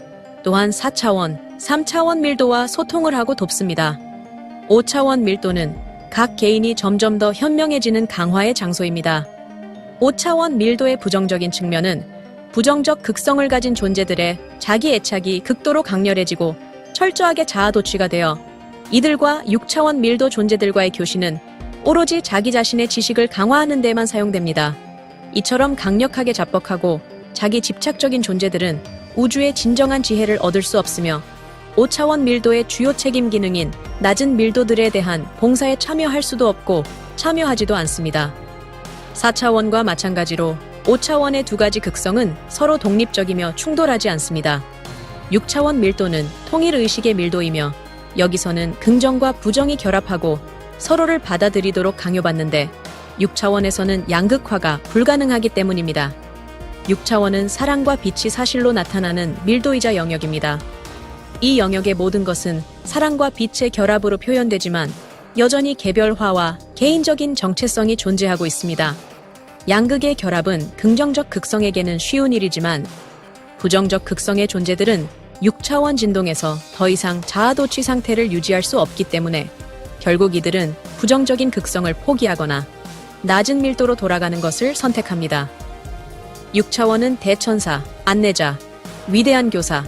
또한 4차원, 3차원 밀도와 소통을 하고 돕습니다. 5차원 밀도는 각 개인이 점점 더 현명해지는 강화의 장소입니다. 5차원 밀도의 부정적인 측면은 부정적 극성을 가진 존재들의 자기 애착이 극도로 강렬해지고 철저하게 자아도취가 되어 이들과 6차원 밀도 존재들과의 교신은 오로지 자기 자신의 지식을 강화하는 데만 사용됩니다. 이처럼 강력하게 자뻑하고 자기 집착적인 존재들은 우주의 진정한 지혜를 얻을 수 없으며 5차원 밀도의 주요 책임 기능인 낮은 밀도들에 대한 봉사에 참여할 수도 없고 참여하지도 않습니다. 4차원과 마찬가지로 5차원의 두 가지 극성은 서로 독립적이며 충돌하지 않습니다. 6차원 밀도는 통일의식의 밀도이며 여기서는 긍정과 부정이 결합하고 서로를 받아들이도록 강요받는데 6차원에서는 양극화가 불가능하기 때문입니다. 6차원은 사랑과 빛이 사실로 나타나는 밀도이자 영역입니다. 이 영역의 모든 것은 사랑과 빛의 결합으로 표현되지만 여전히 개별화와 개인적인 정체성이 존재하고 있습니다. 양극의 결합은 긍정적 극성에게는 쉬운 일이지만 부정적 극성의 존재들은 6차원 진동에서 더 이상 자아도취 상태를 유지할 수 없기 때문에 결국 이들은 부정적인 극성을 포기하거나 낮은 밀도로 돌아가는 것을 선택합니다. 6차원은 대천사, 안내자, 위대한 교사,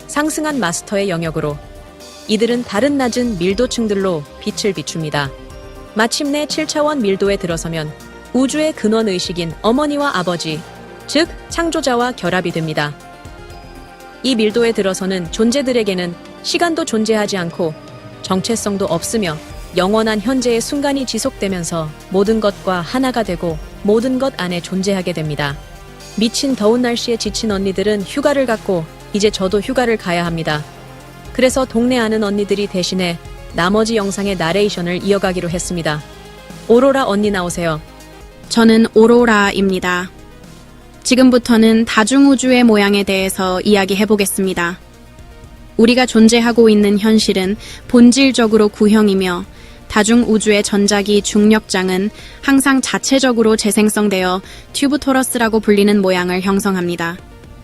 상승한 마스터의 영역으로 이들은 다른 낮은 밀도층들로 빛을 비춥니다. 마침내 7차원 밀도에 들어서면 우주의 근원의식인 어머니와 아버지, 즉 창조자와 결합이 됩니다. 이 밀도에 들어서는 존재들에게는 시간도 존재하지 않고 정체성도 없으며 영원한 현재의 순간이 지속되면서 모든 것과 하나가 되고 모든 것 안에 존재하게 됩니다. 미친 더운 날씨에 지친 언니들은 휴가를 갖고 이제 저도 휴가를 가야 합니다. 그래서 동네 아는 언니들이 대신에 나머지 영상의 나레이션을 이어가기로 했습니다. 오로라 언니 나오세요. 저는 오로라입니다. 지금부터는 다중우주의 모양에 대해서 이야기해보겠습니다. 우리가 존재하고 있는 현실은 본질적으로 구형이며 다중우주의 전자기 중력장은 항상 자체적으로 재생성되어 튜브토러스라고 불리는 모양을 형성합니다.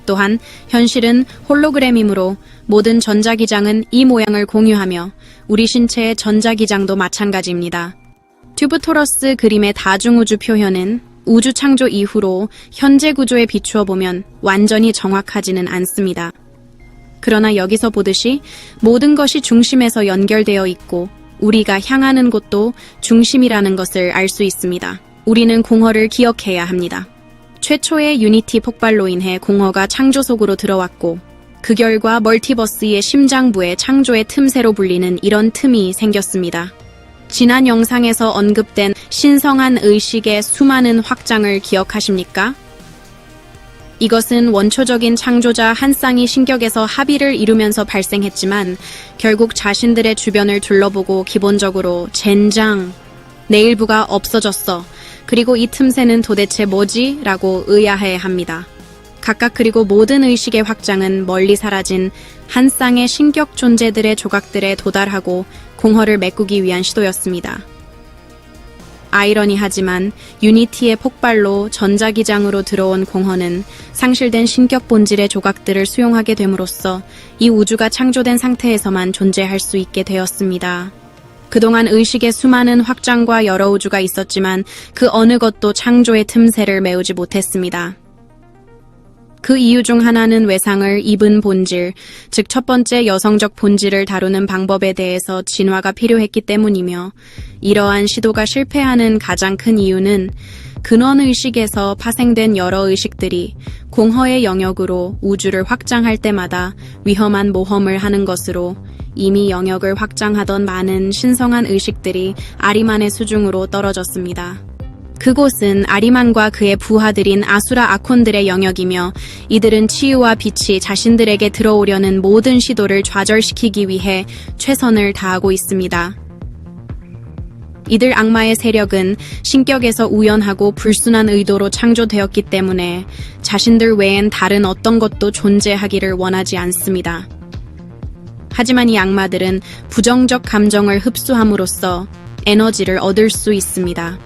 또한 현실은 홀로그램이므로 모든 전자기장은 이 모양을 공유하며 우리 신체의 전자기장도 마찬가지입니다. 튜브토러스 그림의 다중우주 표현은 우주 창조 이후로 현재 구조에 비추어 보면 완전히 정확하지는 않습니다. 그러나 여기서 보듯이 모든 것이 중심에서 연결되어 있고 우리가 향하는 곳도 중심이라는 것을 알 수 있습니다. 우리는 공허를 기억해야 합니다. 최초의 유니티 폭발로 인해 공허가 창조 속으로 들어왔고 그 결과 멀티버스의 심장부의 창조의 틈새로 불리는 이런 틈이 생겼습니다. 지난 영상에서 언급된 신성한 의식의 수많은 확장을 기억하십니까? 이것은 원초적인 창조자 한 쌍이 신격에서 합의를 이루면서 발생했지만 결국 자신들의 주변을 둘러보고 기본적으로 젠장, 내 일부가 없어졌어. 그리고 이 틈새는 도대체 뭐지? 라고 의아해합니다. 각각 그리고 모든 의식의 확장은 멀리 사라진 한 쌍의 신격 존재들의 조각들에 도달하고 공허를 메꾸기 위한 시도였습니다. 아이러니하지만 유니티의 폭발로 전자기장으로 들어온 공허는 상실된 신격 본질의 조각들을 수용하게 됨으로써 이 우주가 창조된 상태에서만 존재할 수 있게 되었습니다. 그동안 의식의 수많은 확장과 여러 우주가 있었지만 그 어느 것도 창조의 틈새를 메우지 못했습니다. 그 이유 중 하나는 외상을 입은 본질, 즉 첫 번째 여성적 본질을 다루는 방법에 대해서 진화가 필요했기 때문이며, 이러한 시도가 실패하는 가장 큰 이유는 근원의식에서 파생된 여러 의식들이 공허의 영역으로 우주를 확장할 때마다 위험한 모험을 하는 것으로, 이미 영역을 확장하던 많은 신성한 의식들이 아리만의 수중으로 떨어졌습니다. 그곳은 아리만과 그의 부하들인 아수라 아콘들의 영역이며, 이들은 치유와 빛이 자신들에게 들어오려는 모든 시도를 좌절시키기 위해 최선을 다하고 있습니다. 이들 악마의 세력은 신격에서 우연하고 불순한 의도로 창조되었기 때문에 자신들 외엔 다른 어떤 것도 존재하기를 원하지 않습니다. 하지만 이 악마들은 부정적 감정을 흡수함으로써 에너지를 얻을 수 있습니다.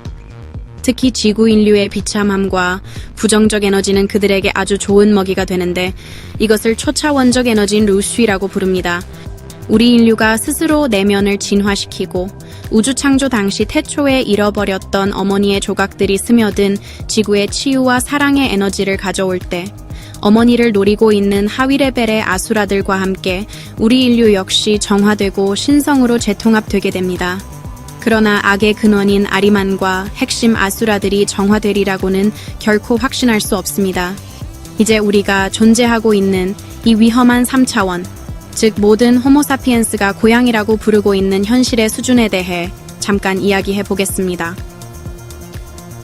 특히 지구 인류의 비참함과 부정적 에너지는 그들에게 아주 좋은 먹이가 되는데, 이것을 초차원적 에너지인 루쉬라고 부릅니다. 우리 인류가 스스로 내면을 진화시키고 우주 창조 당시 태초에 잃어버렸던 어머니의 조각들이 스며든 지구의 치유와 사랑의 에너지를 가져올 때, 어머니를 노리고 있는 하위 레벨의 아수라들과 함께 우리 인류 역시 정화되고 신성으로 재통합되게 됩니다. 그러나 악의 근원인 아리만과 핵심 아수라들이 정화되리라고는 결코 확신할 수 없습니다. 이제 우리가 존재하고 있는 이 위험한 3차원, 즉 모든 호모사피엔스가 고향이라고 부르고 있는 현실의 수준에 대해 잠깐 이야기해 보겠습니다.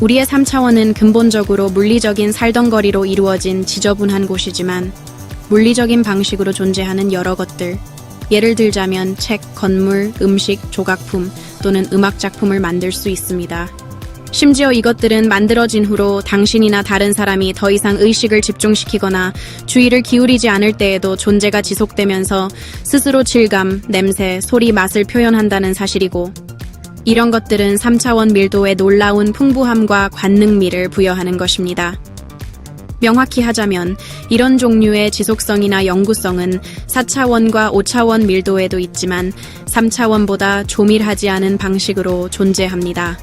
우리의 3차원은 근본적으로 물리적인 살덩거리로 이루어진 지저분한 곳이지만, 물리적인 방식으로 존재하는 여러 것들, 예를 들자면 책, 건물, 음식, 조각품 또는 음악 작품을 만들 수 있습니다. 심지어 이것들은 만들어진 후로 당신이나 다른 사람이 더 이상 의식을 집중시키거나 주의를 기울이지 않을 때에도 존재가 지속되면서 스스로 질감, 냄새, 소리, 맛을 표현한다는 사실이고, 이런 것들은 3차원 밀도의 놀라운 풍부함과 관능미를 부여하는 것입니다. 명확히 하자면 이런 종류의 지속성이나 영구성은 4차원과 5차원 밀도에도 있지만 3차원보다 조밀하지 않은 방식으로 존재합니다.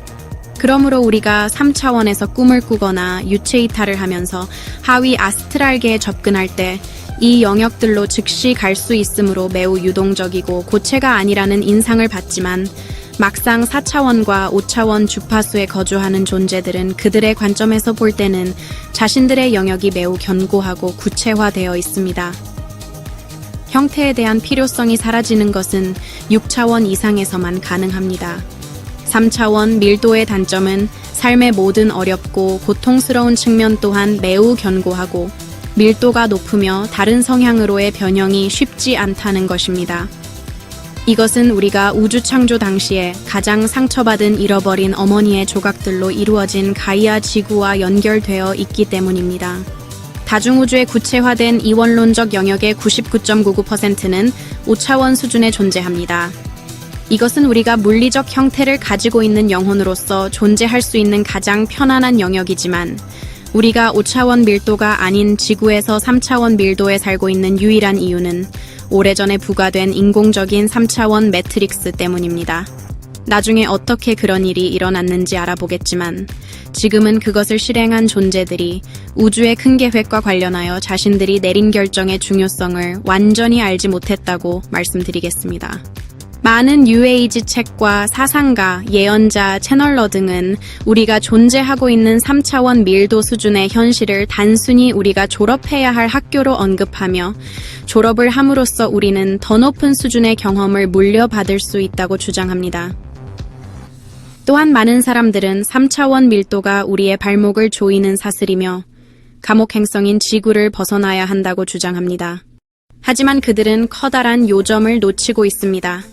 그러므로 우리가 3차원에서 꿈을 꾸거나 유체이탈을 하면서 하위 아스트랄계에 접근할 때 이 영역들로 즉시 갈 수 있으므로 매우 유동적이고 고체가 아니라는 인상을 받지만, 막상 4차원과 5차원 주파수에 거주하는 존재들은 그들의 관점에서 볼 때는 자신들의 영역이 매우 견고하고 구체화되어 있습니다. 형태에 대한 필요성이 사라지는 것은 6차원 이상에서만 가능합니다. 3차원 밀도의 단점은 삶의 모든 어렵고 고통스러운 측면 또한 매우 견고하고, 밀도가 높으며 다른 성향으로의 변형이 쉽지 않다는 것입니다. 이것은 우리가 우주 창조 당시에 가장 상처받은 잃어버린 어머니의 조각들로 이루어진 가이아 지구와 연결되어 있기 때문입니다. 다중우주의 구체화된 이원론적 영역의 99.99%는 5차원 수준에 존재합니다. 이것은 우리가 물리적 형태를 가지고 있는 영혼으로서 존재할 수 있는 가장 편안한 영역이지만, 우리가 5차원 밀도가 아닌 지구에서 3차원 밀도에 살고 있는 유일한 이유는 오래전에 부과된 인공적인 3차원 매트릭스 때문입니다. 나중에 어떻게 그런 일이 일어났는지 알아보겠지만, 지금은 그것을 실행한 존재들이 우주의 큰 계획과 관련하여 자신들이 내린 결정의 중요성을 완전히 알지 못했다고 말씀드리겠습니다. 많은 뉴에이지 책과 사상가, 예언자, 채널러 등은 우리가 존재하고 있는 3차원 밀도 수준의 현실을 단순히 우리가 졸업해야 할 학교로 언급하며, 졸업을 함으로써 우리는 더 높은 수준의 경험을 물려받을 수 있다고 주장합니다. 또한 많은 사람들은 3차원 밀도가 우리의 발목을 조이는 사슬이며 감옥 행성인 지구를 벗어나야 한다고 주장합니다. 하지만 그들은 커다란 요점을 놓치고 있습니다.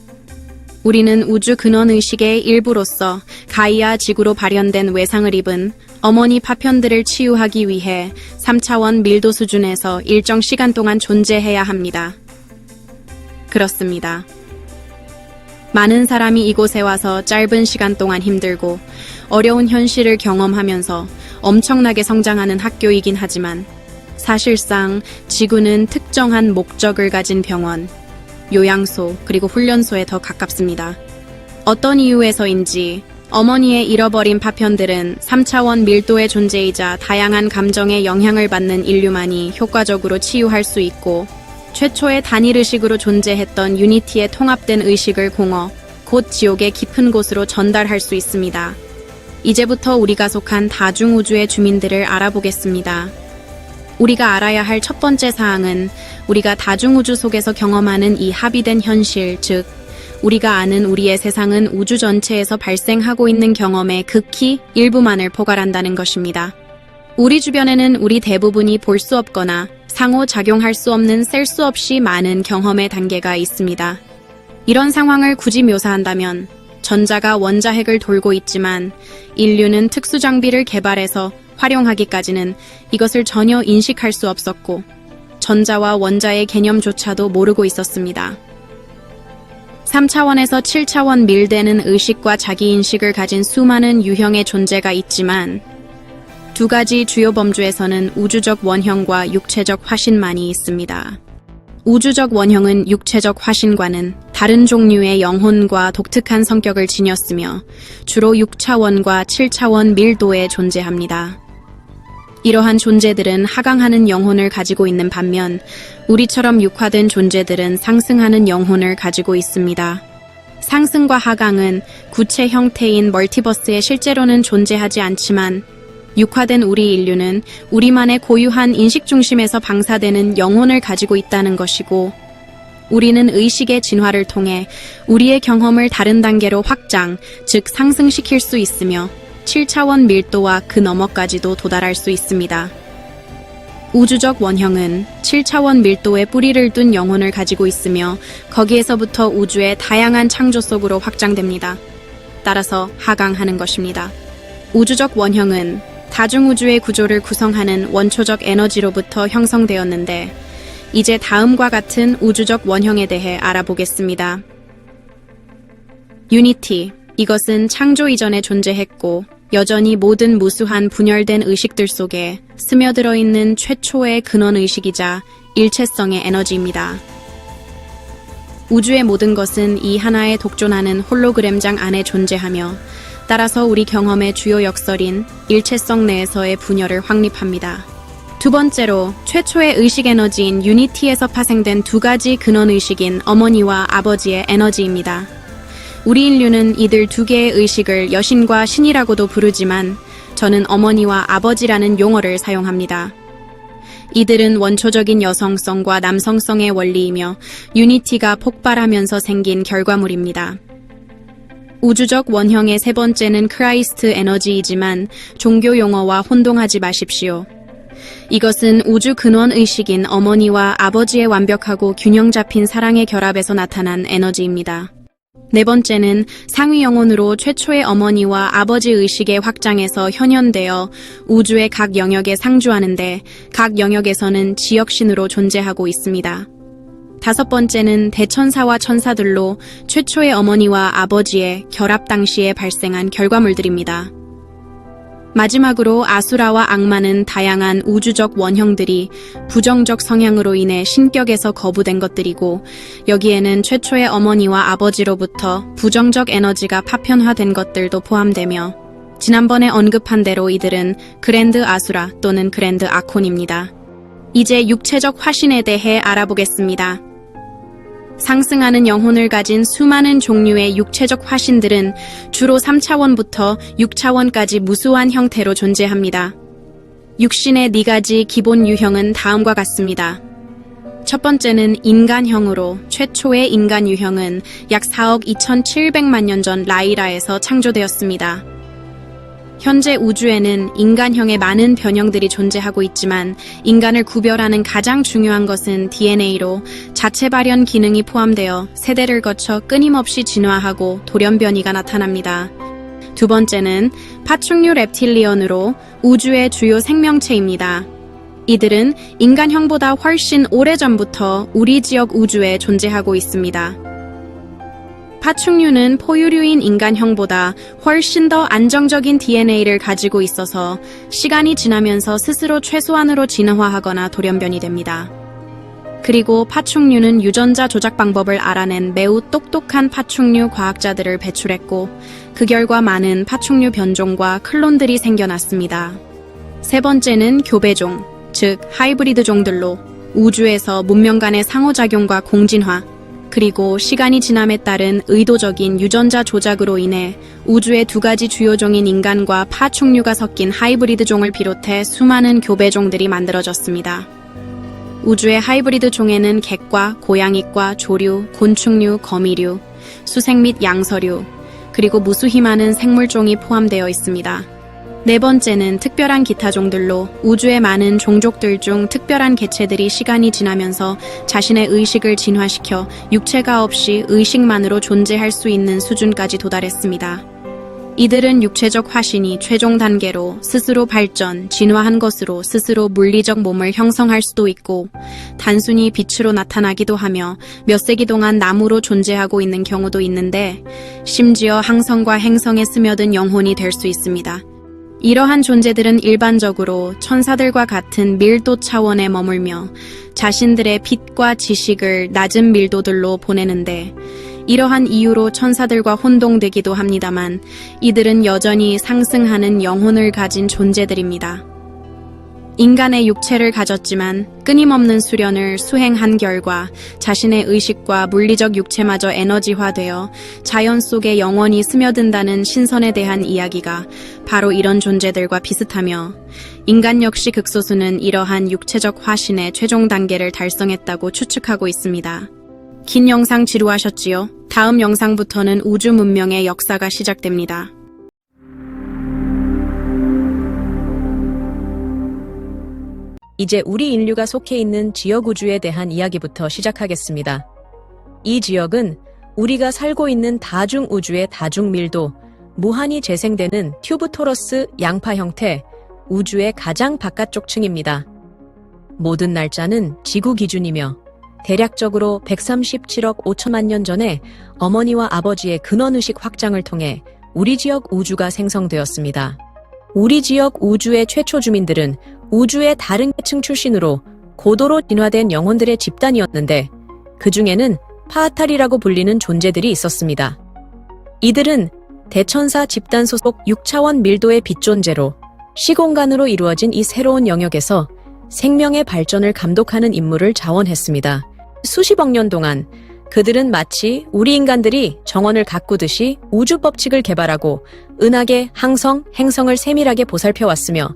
우리는 우주 근원의식의 일부로서 가이아 지구로 발현된 외상을 입은 어머니 파편들을 치유하기 위해 3차원 밀도 수준에서 일정 시간 동안 존재해야 합니다. 그렇습니다. 많은 사람이 이곳에 와서 짧은 시간 동안 힘들고 어려운 현실을 경험하면서 엄청나게 성장하는 학교이긴 하지만, 사실상 지구는 특정한 목적을 가진 병원, 요양소, 그리고 훈련소에 더 가깝습니다. 어떤 이유에서인지 어머니의 잃어버린 파편들은 3차원 밀도의 존재이자 다양한 감정에 영향을 받는 인류만이 효과적으로 치유할 수 있고, 최초의 단일 의식으로 존재했던 유니티의 통합된 의식을 공허, 곧 지옥의 깊은 곳으로 전달할 수 있습니다. 이제부터 우리가 속한 다중우주의 주민들을 알아보겠습니다. 우리가 알아야 할 첫 번째 사항은 우리가 다중우주 속에서 경험하는 이 합의된 현실, 즉 우리가 아는 우리의 세상은 우주 전체에서 발생하고 있는 경험의 극히 일부만을 포괄한다는 것입니다. 우리 주변에는 우리 대부분이 볼 수 없거나 상호작용할 수 없는 셀 수 없이 많은 경험의 단계가 있습니다. 이런 상황을 굳이 묘사한다면 전자가 원자핵을 돌고 있지만 인류는 특수장비를 개발해서 활용하기까지는 이것을 전혀 인식할 수 없었고 전자와 원자의 개념조차도 모르고 있었습니다. 3차원에서 7차원 밀대는 의식과 자기인식을 가진 수많은 유형의 존재가 있지만 두 가지 주요 범주에서는 우주적 원형과 육체적 화신만이 있습니다. 우주적 원형은 육체적 화신과는 다른 종류의 영혼과 독특한 성격을 지녔으며 주로 6차원과 7차원 밀도에 존재합니다. 이러한 존재들은 하강하는 영혼을 가지고 있는 반면 우리처럼 육화된 존재들은 상승하는 영혼을 가지고 있습니다. 상승과 하강은 구체 형태인 멀티버스에 실제로는 존재하지 않지만 육화된 우리 인류는 우리만의 고유한 인식 중심에서 방사되는 영혼을 가지고 있다는 것이고 우리는 의식의 진화를 통해 우리의 경험을 다른 단계로 확장, 즉 상승시킬 수 있으며 7차원 밀도와 그 너머까지도 도달할 수 있습니다. 우주적 원형은 7차원 밀도에 뿌리를 둔 영혼을 가지고 있으며 거기에서부터 우주의 다양한 창조 속으로 확장됩니다. 따라서 하강하는 것입니다. 우주적 원형은 다중우주의 구조를 구성하는 원초적 에너지로부터 형성되었는데 이제 다음과 같은 우주적 원형에 대해 알아보겠습니다. 유니티, 이것은 창조 이전에 존재했고 여전히 모든 무수한 분열된 의식들 속에 스며들어 있는 최초의 근원의식이자 일체성의 에너지입니다. 우주의 모든 것은 이 하나의 독존하는 홀로그램장 안에 존재하며 따라서 우리 경험의 주요 역설인 일체성 내에서의 분열을 확립합니다. 두 번째로 최초의 의식 에너지인 유니티에서 파생된 두 가지 근원의식인 어머니와 아버지의 에너지입니다. 우리 인류는 이들 두 개의 의식을 여신과 신이라고도 부르지만 저는 어머니와 아버지라는 용어를 사용합니다. 이들은 원초적인 여성성과 남성성의 원리이며 유니티가 폭발하면서 생긴 결과물입니다. 우주적 원형의 세 번째는 크라이스트 에너지이지만 종교 용어와 혼동하지 마십시오. 이것은 우주 근원 의식인 어머니와 아버지의 완벽하고 균형 잡힌 사랑의 결합에서 나타난 에너지입니다. 네 번째는 상위 영혼으로 최초의 어머니와 아버지 의식의 확장에서 현현되어 우주의 각 영역에 상주하는데 각 영역에서는 지역신으로 존재하고 있습니다. 다섯 번째는 대천사와 천사들로 최초의 어머니와 아버지의 결합 당시에 발생한 결과물들입니다. 마지막으로 아수라와 악마는 다양한 우주적 원형들이 부정적 성향으로 인해 신격에서 거부된 것들이고 여기에는 최초의 어머니와 아버지로부터 부정적 에너지가 파편화된 것들도 포함되며 지난번에 언급한 대로 이들은 그랜드 아수라 또는 그랜드 아콘입니다. 이제 육체적 화신에 대해 알아보겠습니다. 상승하는 영혼을 가진 수많은 종류의 육체적 화신들은 주로 3차원부터 6차원까지 무수한 형태로 존재합니다. 육신의 4가지 기본 유형은 다음과 같습니다. 첫 번째는 인간형으로 최초의 인간 유형은 약 4억 2,700만 년 전 라이라에서 창조되었습니다. 현재 우주에는 인간형의 많은 변형들이 존재하고 있지만 인간을 구별하는 가장 중요한 것은 DNA로 자체 발현 기능이 포함되어 세대를 거쳐 끊임없이 진화하고 돌연변이가 나타납니다. 두 번째는 파충류 랩틸리언으로 우주의 주요 생명체입니다. 이들은 인간형보다 훨씬 오래전부터 우리 지역 우주에 존재하고 있습니다. 파충류는 포유류인 인간형보다 훨씬 더 안정적인 DNA를 가지고 있어서 시간이 지나면서 스스로 최소한으로 진화하거나 돌연변이 됩니다. 그리고 파충류는 유전자 조작 방법을 알아낸 매우 똑똑한 파충류 과학자들을 배출했고, 그 결과 많은 파충류 변종과 클론들이 생겨났습니다. 세 번째는 교배종, 즉 하이브리드 종들로 우주에서 문명 간의 상호작용과 공진화, 그리고 시간이 지남에 따른 의도적인 유전자 조작으로 인해 우주의 두 가지 주요 종인 인간과 파충류가 섞인 하이브리드 종을 비롯해 수많은 교배종들이 만들어졌습니다. 우주의 하이브리드 종에는 객과 고양이과 조류, 곤충류, 거미류, 수생 및 양서류, 그리고 무수히 많은 생물종이 포함되어 있습니다. 네 번째는 특별한 기타 종들로 우주의 많은 종족들 중 특별한 개체들이 시간이 지나면서 자신의 의식을 진화시켜 육체가 없이 의식만으로 존재할 수 있는 수준까지 도달했습니다. 이들은 육체적 화신이 최종 단계로 스스로 발전, 진화한 것으로 스스로 물리적 몸을 형성할 수도 있고, 단순히 빛으로 나타나기도 하며 몇 세기 동안 나무로 존재하고 있는 경우도 있는데, 심지어 항성과 행성에 스며든 영혼이 될 수 있습니다. 이러한 존재들은 일반적으로 천사들과 같은 밀도 차원에 머물며 자신들의 빛과 지식을 낮은 밀도들로 보내는데, 이러한 이유로 천사들과 혼동되기도 합니다만 이들은 여전히 상승하는 영혼을 가진 존재들입니다. 인간의 육체를 가졌지만 끊임없는 수련을 수행한 결과 자신의 의식과 물리적 육체마저 에너지화되어 자연 속에 영원히 스며든다는 신선에 대한 이야기가 바로 이런 존재들과 비슷하며, 인간 역시 극소수는 이러한 육체적 화신의 최종 단계를 달성했다고 추측하고 있습니다. 긴 영상 지루하셨지요? 다음 영상부터는 우주 문명의 역사가 시작됩니다. 이제 우리 인류가 속해 있는 지역 우주에 대한 이야기부터 시작하겠습니다. 이 지역은 우리가 살고 있는 다중 우주의 다중 밀도, 무한히 재생되는 튜브 토러스 양파 형태, 우주의 가장 바깥쪽 층입니다. 모든 날짜는 지구 기준이며 대략적으로 137억 5천만 년 전에 어머니와 아버지의 근원의식 확장을 통해 우리 지역 우주가 생성되었습니다. 우리 지역 우주의 최초 주민들은 우주의 다른 계층 출신으로 고도로 진화된 영혼들의 집단이었는데, 그 중에는 파아탈이라고 불리는 존재들이 있었습니다. 이들은 대천사 집단 소속 6차원 밀도의 빛존재로 시공간으로 이루어진 이 새로운 영역에서 생명의 발전을 감독하는 임무를 자원했습니다. 수십억 년 동안 그들은 마치 우리 인간들이 정원을 가꾸듯이 우주 법칙을 개발하고 은하계, 항성, 행성을 세밀하게 보살펴왔으며,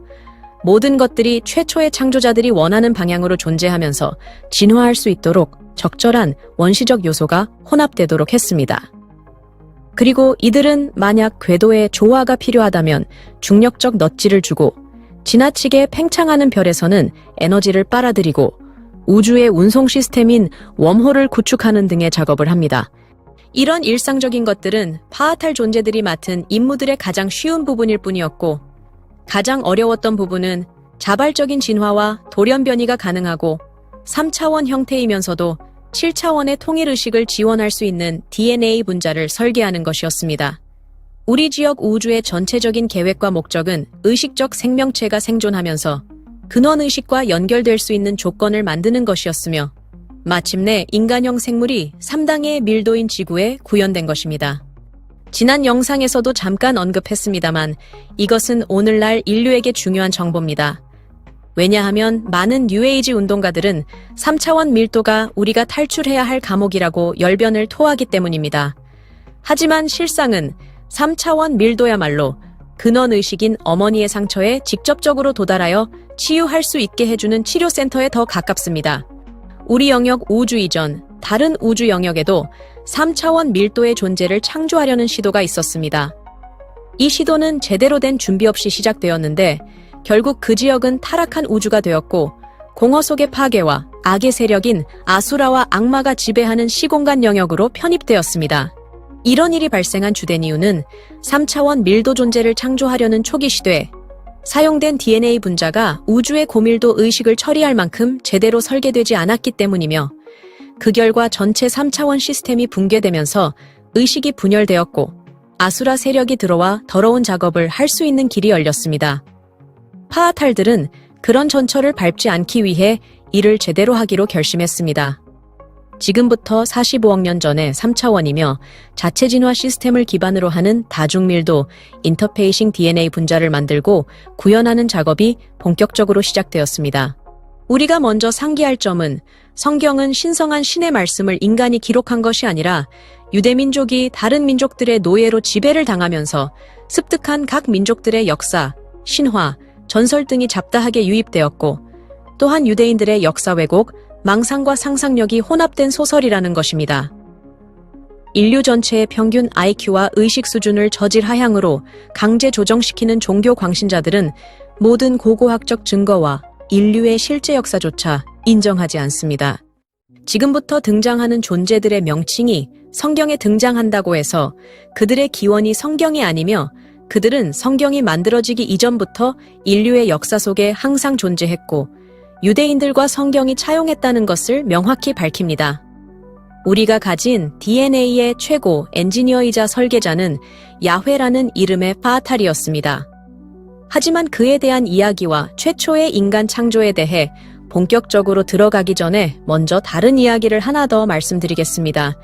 모든 것들이 최초의 창조자들이 원하는 방향으로 존재하면서 진화할 수 있도록 적절한 원시적 요소가 혼합되도록 했습니다. 그리고 이들은 만약 궤도에 조화가 필요하다면 중력적 넛지를 주고, 지나치게 팽창하는 별에서는 에너지를 빨아들이고 우주의 운송 시스템인 웜홀을 구축하는 등의 작업을 합니다. 이런 일상적인 것들은 파아탈 존재들이 맡은 임무들의 가장 쉬운 부분일 뿐이었고, 가장 어려웠던 부분은 자발적인 진화와 돌연변이가 가능하고 3차원 형태이면서도 7차원의 통일의식을 지원할 수 있는 DNA 분자를 설계하는 것이었습니다. 우리 지역 우주의 전체적인 계획과 목적은 의식적 생명체가 생존하면서 근원의식과 연결될 수 있는 조건을 만드는 것이었으며, 마침내 인간형 생물이 3당의 밀도인 지구에 구현된 것입니다. 지난 영상에서도 잠깐 언급했습니다만 이것은 오늘날 인류에게 중요한 정보입니다. 왜냐하면 많은 뉴에이지 운동가들은 3차원 밀도가 우리가 탈출해야 할 감옥이라고 열변을 토하기 때문입니다. 하지만 실상은 3차원 밀도야말로 근원의식인 어머니의 상처에 직접적으로 도달하여 치유할 수 있게 해주는 치료센터에 더 가깝습니다. 우리 영역 우주 이전, 다른 우주 영역에도 3차원 밀도의 존재를 창조하려는 시도가 있었습니다. 이 시도는 제대로 된 준비 없이 시작되었는데 결국 그 지역은 타락한 우주가 되었고, 공허 속의 파괴와 악의 세력인 아수라와 악마가 지배하는 시공간 영역으로 편입되었습니다. 이런 일이 발생한 주된 이유는 3차원 밀도 존재를 창조하려는 초기 시도에 사용된 DNA 분자가 우주의 고밀도 의식을 처리할 만큼 제대로 설계되지 않았기 때문이며, 그 결과 전체 3차원 시스템이 붕괴되면서 의식이 분열되었고 아수라 세력이 들어와 더러운 작업을 할 수 있는 길이 열렸습니다. 파아탈들은 그런 전철을 밟지 않기 위해 일을 제대로 하기로 결심했습니다. 지금부터 45억 년 전에 3차원이며 자체 진화 시스템을 기반으로 하는 다중밀도 인터페이싱 DNA 분자를 만들고 구현하는 작업이 본격적으로 시작되었습니다. 우리가 먼저 상기할 점은 성경은 신성한 신의 말씀을 인간이 기록한 것이 아니라 유대민족이 다른 민족들의 노예로 지배를 당하면서 습득한 각 민족들의 역사, 신화, 전설 등이 잡다하게 유입되었고 또한 유대인들의 역사 왜곡, 망상과 상상력이 혼합된 소설이라는 것입니다. 인류 전체의 평균 IQ와 의식 수준을 저질 하향으로 강제 조정시키는 종교 광신자들은 모든 고고학적 증거와 인류의 실제 역사조차 인정하지 않습니다. 지금부터 등장하는 존재들의 명칭이 성경에 등장한다고 해서 그들의 기원이 성경이 아니며 그들은 성경이 만들어지기 이전부터 인류의 역사 속에 항상 존재했고 유대인들과 성경이 차용했다는 것을 명확히 밝힙니다. 우리가 가진 DNA의 최고 엔지니어이자 설계자는 야훼라는 이름의 파아탈이었습니다. 하지만 그에 대한 이야기와 최초의 인간 창조에 대해 본격적으로 들어가기 전에 먼저 다른 이야기를 하나 더 말씀드리겠습니다.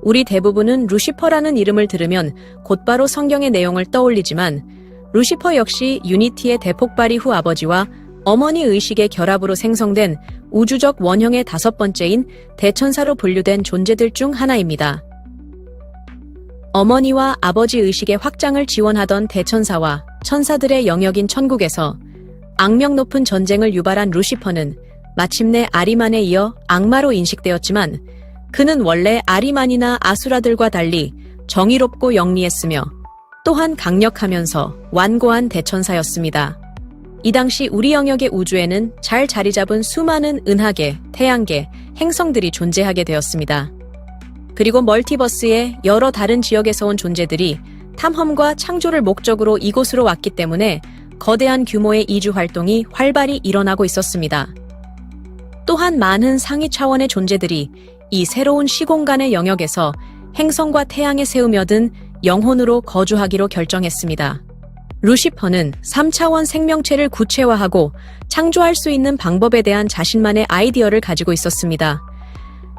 우리 대부분은 루시퍼라는 이름을 들으면 곧바로 성경의 내용을 떠올리지만 루시퍼 역시 유니티의 대폭발이 후 아버지와 어머니 의식의 결합으로 생성된 우주적 원형의 5번째인 대천사로 분류된 존재들 중 하나입니다. 어머니와 아버지 의식의 확장을 지원하던 대천사와 천사들의 영역인 천국에서 악명 높은 전쟁을 유발한 루시퍼는 마침내 아리만에 이어 악마로 인식되었지만 그는 원래 아리만이나 아수라들과 달리 정의롭고 영리했으며 또한 강력하면서 완고한 대천사였습니다. 이 당시 우리 영역의 우주에는 잘 자리 잡은 수많은 은하계, 태양계, 행성들이 존재하게 되었습니다. 그리고 멀티버스의 여러 다른 지역에서 온 존재들이 탐험과 창조를 목적으로 이곳으로 왔기 때문에 거대한 규모의 이주 활동이 활발히 일어나고 있었습니다. 또한 많은 상위 차원의 존재들이 이 새로운 시공간의 영역에서 행성과 태양에 세우며든 영혼으로 거주하기로 결정했습니다. 루시퍼는 3차원 생명체를 구체화하고 창조할 수 있는 방법에 대한 자신만의 아이디어를 가지고 있었습니다.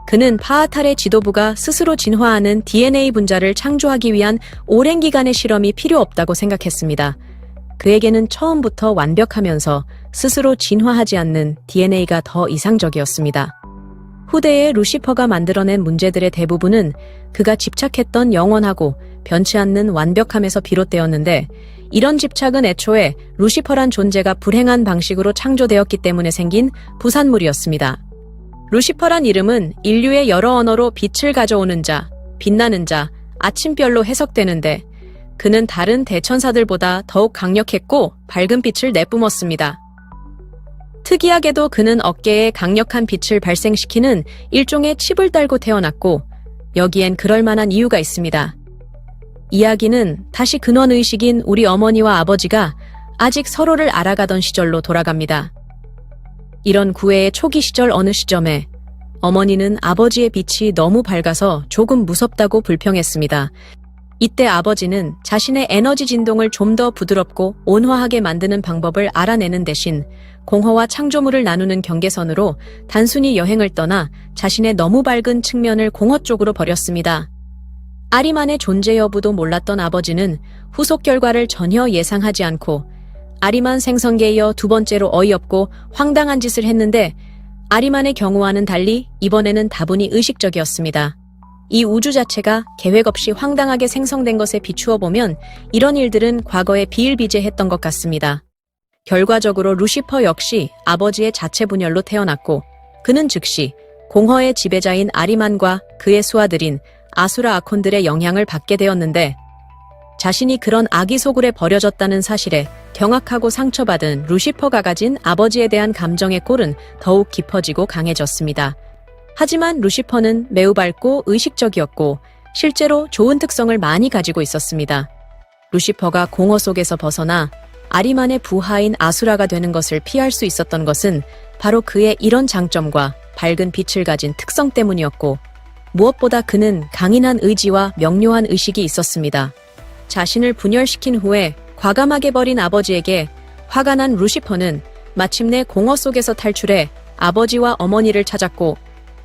그는 파아탈의 지도부가 스스로 진화하는 DNA 분자를 창조하기 위한 오랜 기간의 실험이 필요 없다고 생각했습니다. 그에게는 처음부터 완벽하면서 스스로 진화하지 않는 DNA가 더 이상적이었습니다. 후대에 루시퍼가 만들어낸 문제들의 대부분은 그가 집착했던 영원하고 변치 않는 완벽함에서 비롯되었는데 이런 집착은 애초에 루시퍼란 존재가 불행한 방식으로 창조되었기 때문에 생긴 부산물이었습니다. 루시퍼란 이름은 인류의 여러 언어로 빛을 가져오는 자, 빛나는 자, 아침별로 해석되는데 그는 다른 대천사들보다 더욱 강력했고 밝은 빛을 내뿜었습니다. 특이하게도 그는 어깨에 강력한 빛을 발생시키는 일종의 칩을 달고 태어났고 여기엔 그럴 만한 이유가 있습니다. 이야기는 다시 근원의식인 우리 어머니와 아버지가 아직 서로를 알아가던 시절로 돌아갑니다. 이런 구애의 초기 시절 어느 시점에 어머니는 아버지의 빛이 너무 밝아서 조금 무섭다고 불평했습니다. 이때 아버지는 자신의 에너지 진동을 좀 더 부드럽고 온화하게 만드는 방법을 알아내는 대신 공허와 창조물을 나누는 경계선으로 단순히 여행을 떠나 자신의 너무 밝은 측면을 공허 쪽으로 버렸습니다. 아리만의 존재 여부도 몰랐던 아버지는 후속 결과를 전혀 예상하지 않고 아리만 생성계에 이어 두 번째로 어이없고 황당한 짓을 했는데 아리만의 경우와는 달리 이번에는 다분히 의식적이었습니다. 이 우주 자체가 계획 없이 황당하게 생성된 것에 비추어 보면 이런 일들은 과거에 비일비재했던 것 같습니다. 결과적으로 루시퍼 역시 아버지의 자체 분열로 태어났고 그는 즉시 공허의 지배자인 아리만과 그의 수하들인 아수라 아콘들의 영향을 받게 되었는데 자신이 그런 아기 소굴에 버려졌다는 사실에 경악하고 상처받은 루시퍼가 가진 아버지에 대한 감정의 꼴은 더욱 깊어지고 강해졌습니다. 하지만 루시퍼는 매우 밝고 의식적이었고 실제로 좋은 특성을 많이 가지고 있었습니다. 루시퍼가 공허 속에서 벗어나 아리만의 부하인 아수라가 되는 것을 피할 수 있었던 것은 바로 그의 이런 장점과 밝은 빛을 가진 특성 때문이었고 무엇보다 그는 강인한 의지와 명료한 의식이 있었습니다. 자신을 분열시킨 후에 과감하게 버린 아버지에게 화가 난 루시퍼는 마침내 공허 속에서 탈출해 아버지와 어머니를 찾았고,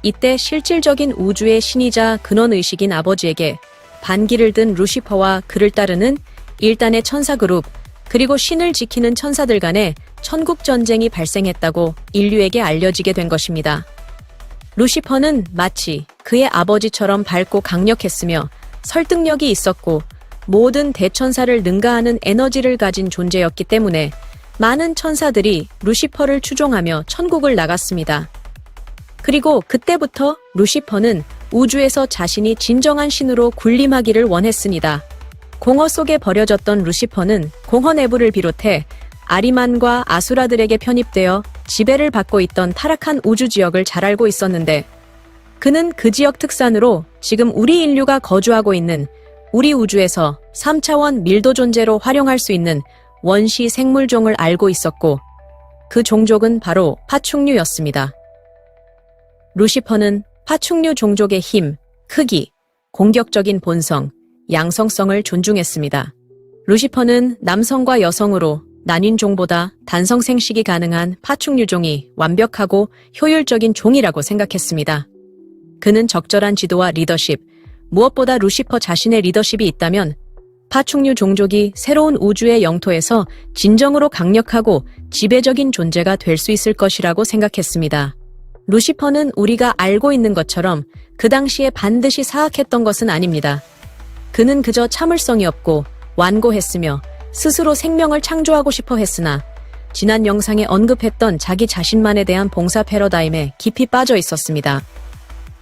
이때 실질적인 우주의 신이자 근원의식인 아버지에게 반기를 든 루시퍼와 그를 따르는 일단의 천사 그룹, 그리고 신을 지키는 천사들 간의 천국 전쟁이 발생했다고 인류에게 알려지게 된 것입니다. 루시퍼는 마치 그의 아버지처럼 밝고 강력했으며 설득력이 있었고 모든 대천사를 능가하는 에너지를 가진 존재였기 때문에 많은 천사들이 루시퍼를 추종하며 천국을 나갔습니다. 그리고 그때부터 루시퍼는 우주에서 자신이 진정한 신으로 군림하기를 원했습니다. 공허 속에 버려졌던 루시퍼는 공허 내부를 비롯해 아리만과 아수라들에게 편입되어 지배를 받고 있던 타락한 우주 지역을 잘 알고 있었는데, 그는 그 지역 특산으로 지금 우리 인류가 거주하고 있는 우리 우주에서 3차원 밀도 존재로 활용할 수 있는 원시 생물종을 알고 있었고, 그 종족은 바로 파충류였습니다. 루시퍼는 파충류 종족의 힘, 크기, 공격적인 본성, 양성성을 존중했습니다. 루시퍼는 남성과 여성으로 나뉜 종보다 단성 생식이 가능한 파충류종이 완벽하고 효율적인 종이라고 생각했습니다. 그는 적절한 지도와 리더십, 무엇보다 루시퍼 자신의 리더십이 있다면 파충류 종족이 새로운 우주의 영토에서 진정으로 강력하고 지배적인 존재가 될 수 있을 것이라고 생각했습니다. 루시퍼는 우리가 알고 있는 것처럼 그 당시에 반드시 사악했던 것은 아닙니다. 그는 그저 참을성이 없고 완고했으며 스스로 생명을 창조하고 싶어 했으나 지난 영상에 언급했던 자기 자신만에 대한 봉사 패러다임에 깊이 빠져 있었습니다.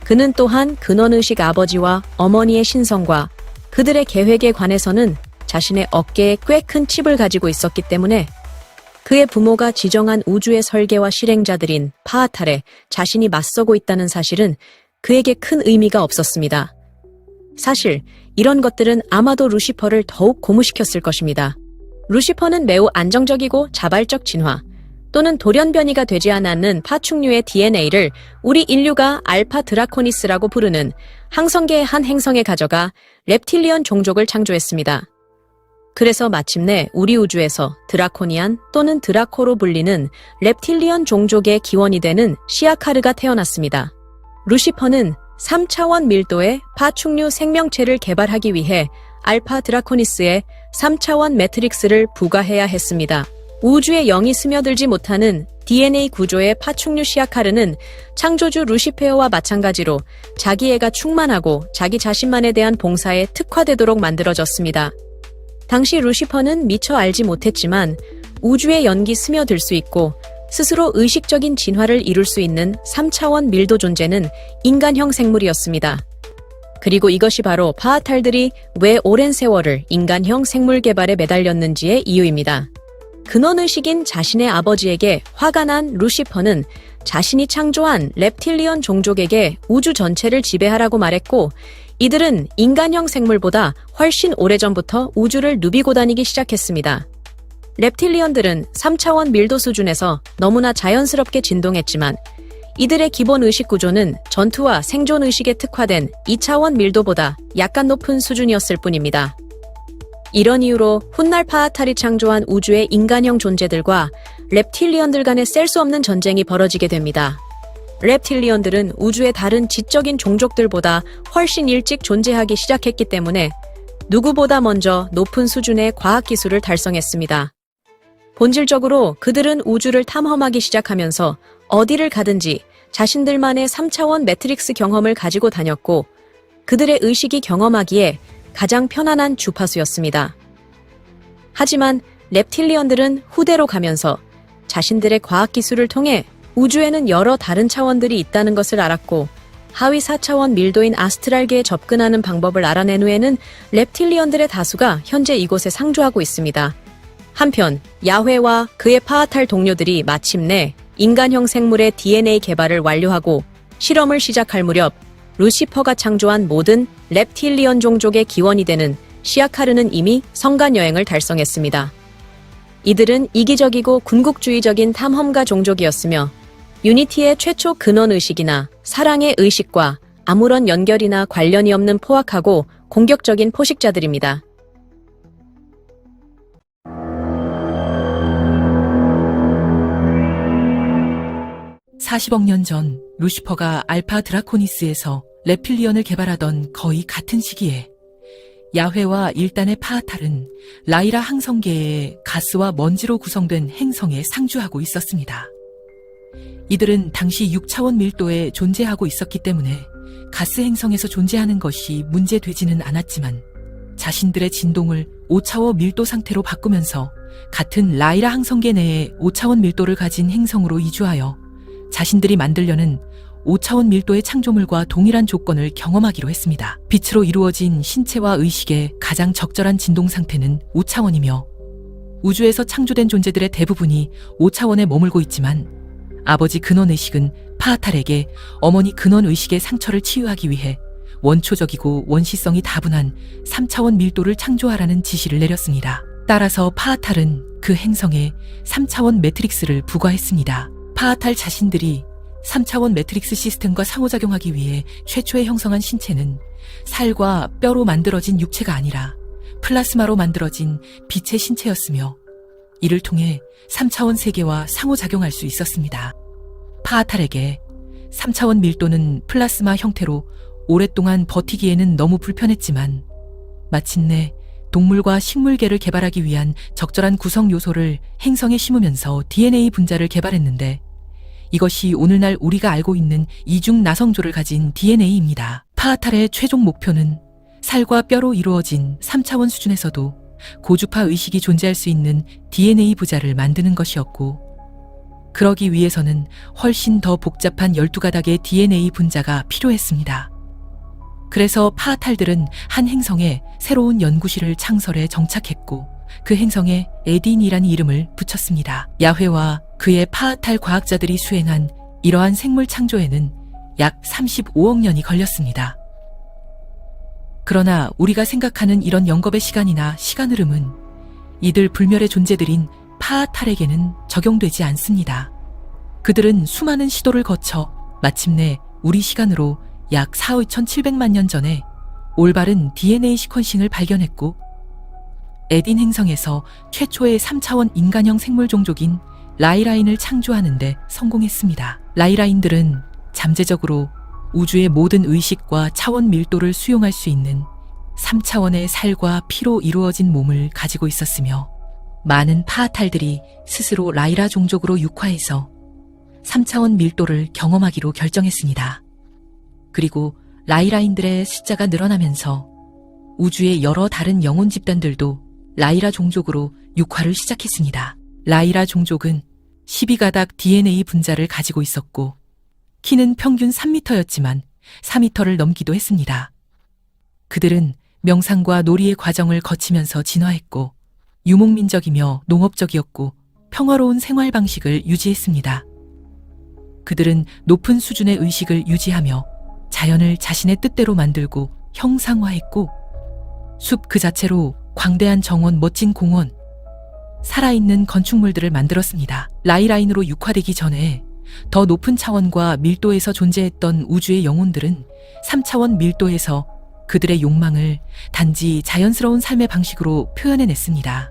그는 또한 근원의식 아버지와 어머니의 신성과 그들의 계획에 관해서는 자신의 어깨에 꽤 큰 칩을 가지고 있었기 때문에 그의 부모가 지정한 우주의 설계와 실행자들인 파아탈에 자신이 맞서고 있다는 사실은 그에게 큰 의미가 없었습니다. 사실 이런 것들은 아마도 루시퍼를 더욱 고무시켰을 것입니다. 루시퍼는 매우 안정적이고 자발적 진화 또는 돌연변이가 되지 않았는 파충류의 DNA를 우리 인류가 알파 드라코니스라고 부르는 항성계의 한 행성에 가져가 reptilian 종족을 창조했습니다. 그래서 마침내 우리 우주에서 드라코니안 또는 드라코로 불리는 reptilian 종족의 기원이 되는 시아카르가 태어났습니다. 루시퍼는 3차원 밀도의 파충류 생명체를 개발하기 위해 알파 드라코니스에 3차원 매트릭스를 부과해야 했습니다. 우주에 영이 스며들지 못하는 DNA 구조의 파충류 시아카르는 창조주 루시페어와 마찬가지로 자기애가 충만하고 자기 자신만에 대한 봉사에 특화되도록 만들어졌습니다. 당시 루시퍼는 미처 알지 못했지만 우주의 연기 스며들 수 있고 스스로 의식적인 진화를 이룰 수 있는 3차원 밀도 존재는 인간형 생물이었습니다. 그리고 이것이 바로 파아탈들이 왜 오랜 세월을 인간형 생물 개발에 매달렸는지의 이유입니다. 근원의식인 자신의 아버지에게 화가 난 루시퍼는 자신이 창조한 reptilian 종족에게 우주 전체를 지배하라고 말했고, 이들은 인간형 생물보다 훨씬 오래전부터 우주를 누비고 다니기 시작했습니다. reptilian들은 3차원 밀도 수준에서 너무나 자연스럽게 진동했지만 이들의 기본 의식 구조는 전투와 생존 의식에 특화된 2차원 밀도보다 약간 높은 수준이었을 뿐입니다. 이런 이유로 훗날 파아탈이 창조한 우주의 인간형 존재들과 reptilian들 간의 셀 수 없는 전쟁이 벌어지게 됩니다. reptilian들은 우주의 다른 지적인 종족들보다 훨씬 일찍 존재하기 시작했기 때문에 누구보다 먼저 높은 수준의 과학기술을 달성했습니다. 본질적으로 그들은 우주를 탐험하기 시작하면서 어디를 가든지 자신들만의 3차원 매트릭스 경험을 가지고 다녔고, 그들의 의식이 경험하기에 가장 편안한 주파수였습니다. 하지만 reptilian들은 후대로 가면서 자신들의 과학기술을 통해 우주에는 여러 다른 차원들이 있다는 것을 알았고, 하위 4차원 밀도인 아스트랄계에 접근하는 방법을 알아낸 후에는 reptilian들의 다수가 현재 이곳에 상주하고 있습니다. 한편 야훼와 그의 파아탈 동료들이 마침내 인간형 생물의 DNA 개발을 완료하고 실험을 시작할 무렵 루시퍼가 창조한 모든 reptilian 종족의 기원이 되는 시아카르는 이미 성간 여행을 달성했습니다. 이들은 이기적이고 군국주의적인 탐험가 종족이었으며 유니티의 최초 근원의식이나 사랑의 의식과 아무런 연결이나 관련이 없는 포악하고 공격적인 포식자들입니다. 40억 년 전 루시퍼가 알파 드라코니스에서 레필리언을 개발하던 거의 같은 시기에 야훼와 일단의 파아탈은 라이라 항성계의 가스와 먼지로 구성된 행성에 상주하고 있었습니다. 이들은 당시 6차원 밀도에 존재하고 있었기 때문에 가스 행성에서 존재하는 것이 문제되지는 않았지만 자신들의 진동을 5차원 밀도 상태로 바꾸면서 같은 라이라 항성계 내에 5차원 밀도를 가진 행성으로 이주하여 자신들이 만들려는 5차원 밀도의 창조물과 동일한 조건을 경험하기로 했습니다. 빛으로 이루어진 신체와 의식의 가장 적절한 진동 상태는 5차원이며 우주에서 창조된 존재들의 대부분이 5차원에 머물고 있지만 아버지 근원의식은 파아탈에게 어머니 근원의식의 상처를 치유하기 위해 원초적이고 원시성이 다분한 3차원 밀도를 창조하라는 지시를 내렸습니다. 따라서 파아탈은 그 행성에 3차원 매트릭스를 부과했습니다. 파아탈 자신들이 3차원 매트릭스 시스템과 상호작용하기 위해 최초에 형성한 신체는 살과 뼈로 만들어진 육체가 아니라 플라스마로 만들어진 빛의 신체였으며 이를 통해 3차원 세계와 상호작용할 수 있었습니다. 파아탈에게 3차원 밀도는 플라스마 형태로 오랫동안 버티기에는 너무 불편했지만 마침내 동물과 식물계를 개발하기 위한 적절한 구성 요소를 행성에 심으면서 DNA 분자를 개발했는데 이것이 오늘날 우리가 알고 있는 이중 나성조를 가진 DNA입니다. 파아탈의 최종 목표는 살과 뼈로 이루어진 3차원 수준에서도 고주파 의식이 존재할 수 있는 DNA 부자를 만드는 것이었고 그러기 위해서는 훨씬 더 복잡한 12가닥의 DNA 분자가 필요했습니다. 그래서 파아탈들은 한 행성에 새로운 연구실을 창설해 정착했고 그 행성에 에딘이라는 이름을 붙였습니다. 야훼와 그의 파아탈 과학자들이 수행한 이러한 생물 창조에는 약 35억 년이 걸렸습니다. 그러나 우리가 생각하는 이런 영겁의 시간이나 시간 흐름은 이들 불멸의 존재들인 파아탈에게는 적용되지 않습니다. 그들은 수많은 시도를 거쳐 마침내 우리 시간으로 약 4,700만 년 전에 올바른 DNA 시퀀싱을 발견했고 에딘 행성에서 최초의 3차원 인간형 생물 종족인 라이라인을 창조하는 데 성공했습니다. 라이라인들은 잠재적으로 우주의 모든 의식과 차원 밀도를 수용할 수 있는 3차원의 살과 피로 이루어진 몸을 가지고 있었으며 많은 파아탈들이 스스로 라이라 종족으로 육화해서 3차원 밀도를 경험하기로 결정했습니다. 그리고 라이라인들의 숫자가 늘어나면서 우주의 여러 다른 영혼 집단들도 라이라 종족으로 육화를 시작했습니다. 라이라 종족은 12가닥 DNA 분자를 가지고 있었고 키는 평균 3m였지만 4m를 넘기도 했습니다. 그들은 명상과 놀이의 과정을 거치면서 진화했고 유목민적이며 농업적이었고 평화로운 생활 방식을 유지했습니다. 그들은 높은 수준의 의식을 유지하며 자연을 자신의 뜻대로 만들고 형상화했고 숲 그 자체로 광대한 정원, 멋진 공원, 살아있는 건축물들을 만들었습니다. 라이라인으로 육화되기 전에 더 높은 차원과 밀도에서 존재했던 우주의 영혼들은 3차원 밀도에서 그들의 욕망을 단지 자연스러운 삶의 방식으로 표현해냈습니다.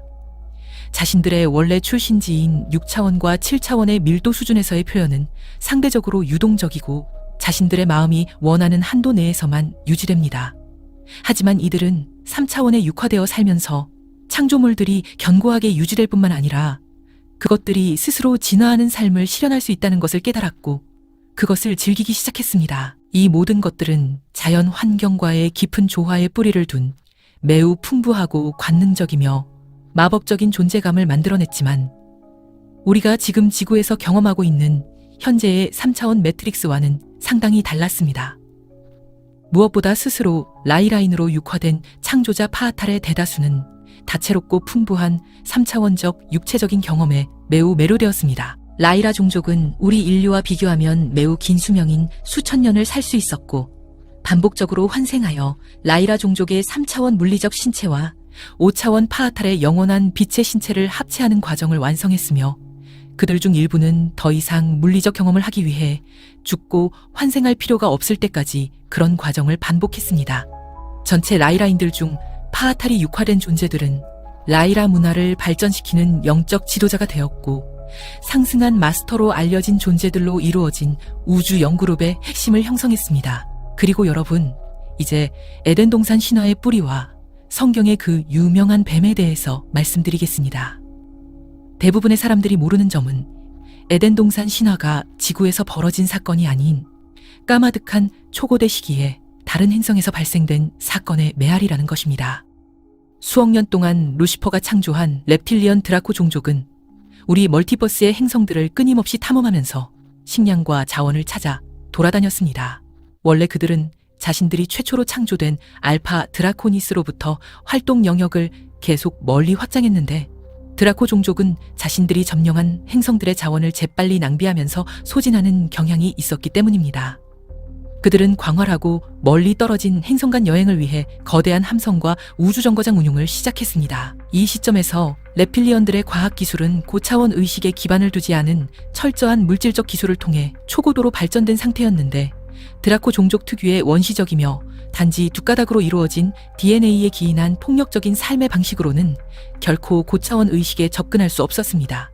자신들의 원래 출신지인 6차원과 7차원의 밀도 수준에서의 표현은 상대적으로 유동적이고 자신들의 마음이 원하는 한도 내에서만 유지됩니다. 하지만 이들은 3차원에 육화되어 살면서 창조물들이 견고하게 유지될 뿐만 아니라 그것들이 스스로 진화하는 삶을 실현할 수 있다는 것을 깨달았고 그것을 즐기기 시작했습니다. 이 모든 것들은 자연 환경과의 깊은 조화에 뿌리를 둔 매우 풍부하고 관능적이며 마법적인 존재감을 만들어냈지만 우리가 지금 지구에서 경험하고 있는 현재의 3차원 매트릭스와는 상당히 달랐습니다. 무엇보다 스스로 라이라인으로 육화된 창조자 파아탈의 대다수는 다채롭고 풍부한 3차원적 육체적인 경험에 매우 매료되었습니다. 라이라 종족은 우리 인류와 비교하면 매우 긴 수명인 수천 년을 살 수 있었고 반복적으로 환생하여 라이라 종족의 3차원 물리적 신체와 5차원 파아탈의 영원한 빛의 신체를 합체하는 과정을 완성했으며 그들 중 일부는 더 이상 물리적 경험을 하기 위해 죽고 환생할 필요가 없을 때까지 그런 과정을 반복했습니다. 전체 라이라인들 중 파아탈이 육화된 존재들은 라이라 문화를 발전시키는 영적 지도자가 되었고 상승한 마스터로 알려진 존재들로 이루어진 우주 영그룹의 핵심을 형성했습니다. 그리고 여러분, 이제 에덴 동산 신화의 뿌리와 성경의 그 유명한 뱀에 대해서 말씀드리겠습니다. 대부분의 사람들이 모르는 점은 에덴 동산 신화가 지구에서 벌어진 사건이 아닌 까마득한 초고대 시기에 다른 행성에서 발생된 사건의 메아리라는 것입니다. 수억 년 동안 루시퍼가 창조한 렙틸리언 드라코 종족은 우리 멀티버스의 행성들을 끊임없이 탐험하면서 식량과 자원을 찾아 돌아다녔습니다. 원래 그들은 자신들이 최초로 창조된 알파 드라코니스로부터 활동 영역을 계속 멀리 확장했는데, 드라코 종족은 자신들이 점령한 행성들의 자원을 재빨리 낭비하면서 소진하는 경향이 있었기 때문입니다. 그들은 광활하고 멀리 떨어진 행성 간 여행을 위해 거대한 함선과 우주정거장 운용을 시작했습니다. 이 시점에서 렙틸리언들의 과학기술은 고차원 의식에 기반을 두지 않은 철저한 물질적 기술을 통해 초고도로 발전된 상태였는데, 드라코 종족 특유의 원시적이며 단지 두 가닥으로 이루어진 DNA에 기인한 폭력적인 삶의 방식으로는 결코 고차원 의식에 접근할 수 없었습니다.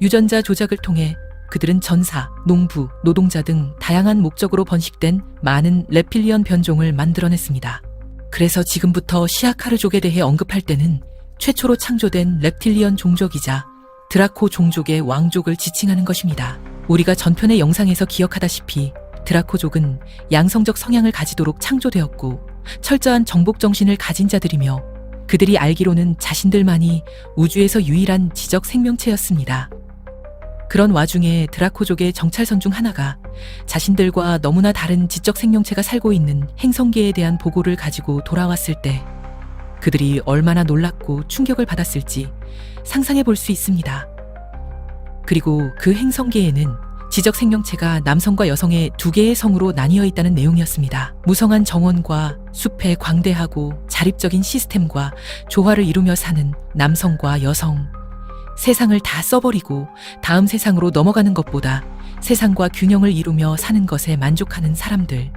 유전자 조작을 통해 그들은 전사, 농부, 노동자 등 다양한 목적으로 번식된 많은 렙틸리언 변종을 만들어냈습니다. 그래서 지금부터 시아카르족에 대해 언급할 때는 최초로 창조된 렙틸리언 종족이자 드라코 종족의 왕족을 지칭하는 것입니다. 우리가 전편의 영상에서 기억하다시피 드라코족은 양성적 성향을 가지도록 창조되었고 철저한 정복 정신을 가진 자들이며 그들이 알기로는 자신들만이 우주에서 유일한 지적 생명체였습니다. 그런 와중에 드라코족의 정찰선 중 하나가 자신들과 너무나 다른 지적 생명체가 살고 있는 행성계에 대한 보고를 가지고 돌아왔을 때 그들이 얼마나 놀랍고 충격을 받았을지 상상해 볼 수 있습니다. 그리고 그 행성계에는 지적 생명체가 남성과 여성의 두 개의 성으로 나뉘어 있다는 내용이었습니다. 무성한 정원과 숲의 광대하고 자립적인 시스템과 조화를 이루며 사는 남성과 여성. 세상을 다 써버리고 다음 세상으로 넘어가는 것보다 세상과 균형을 이루며 사는 것에 만족하는 사람들.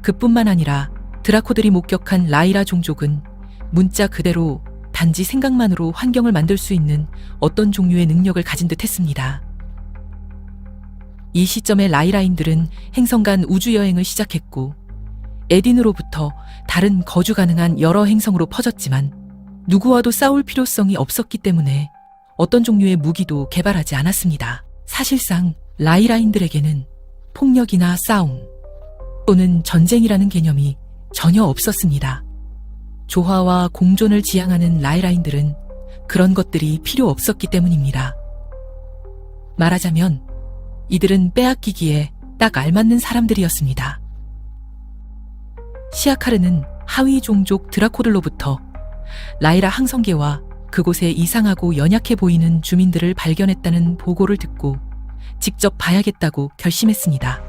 그뿐만 아니라 드라코들이 목격한 라이라 종족은 문자 그대로 단지 생각만으로 환경을 만들 수 있는 어떤 종류의 능력을 가진 듯 했습니다. 이 시점에 라이라인들은 행성 간 우주여행을 시작했고 에딘으로부터 다른 거주 가능한 여러 행성으로 퍼졌지만 누구와도 싸울 필요성이 없었기 때문에 어떤 종류의 무기도 개발하지 않았습니다. 사실상 라이라인들에게는 폭력이나 싸움 또는 전쟁이라는 개념이 전혀 없었습니다. 조화와 공존을 지향하는 라이라인들은 그런 것들이 필요 없었기 때문입니다. 말하자면 이들은 빼앗기기에 딱 알맞는 사람들이었습니다. 시아카르는 하위 종족 드라코들로부터 라이라 항성계와 그곳에 이상하고 연약해 보이는 주민들을 발견했다는 보고를 듣고 직접 봐야겠다고 결심했습니다.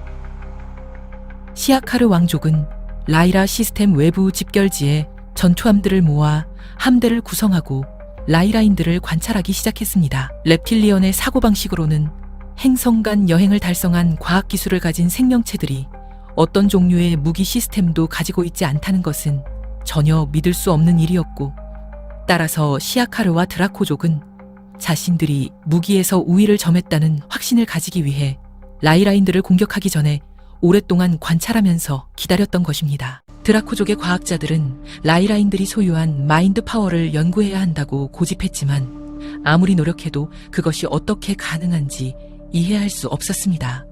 시아카르 왕족은 라이라 시스템 외부 집결지에 전투함들을 모아 함대를 구성하고 라이라인들을 관찰하기 시작했습니다. 렙틸리언의 사고방식으로는 행성 간 여행을 달성한 과학기술을 가진 생명체들이 어떤 종류의 무기 시스템도 가지고 있지 않다는 것은 전혀 믿을 수 없는 일이었고, 따라서 시아카르와 드라코족은 자신들이 무기에서 우위를 점했다는 확신을 가지기 위해 라이라인들을 공격하기 전에 오랫동안 관찰하면서 기다렸던 것입니다. 드라코족의 과학자들은 라이라인들이 소유한 마인드 파워를 연구해야 한다고 고집했지만 아무리 노력해도 그것이 어떻게 가능한지 이해할 수 없었습니다.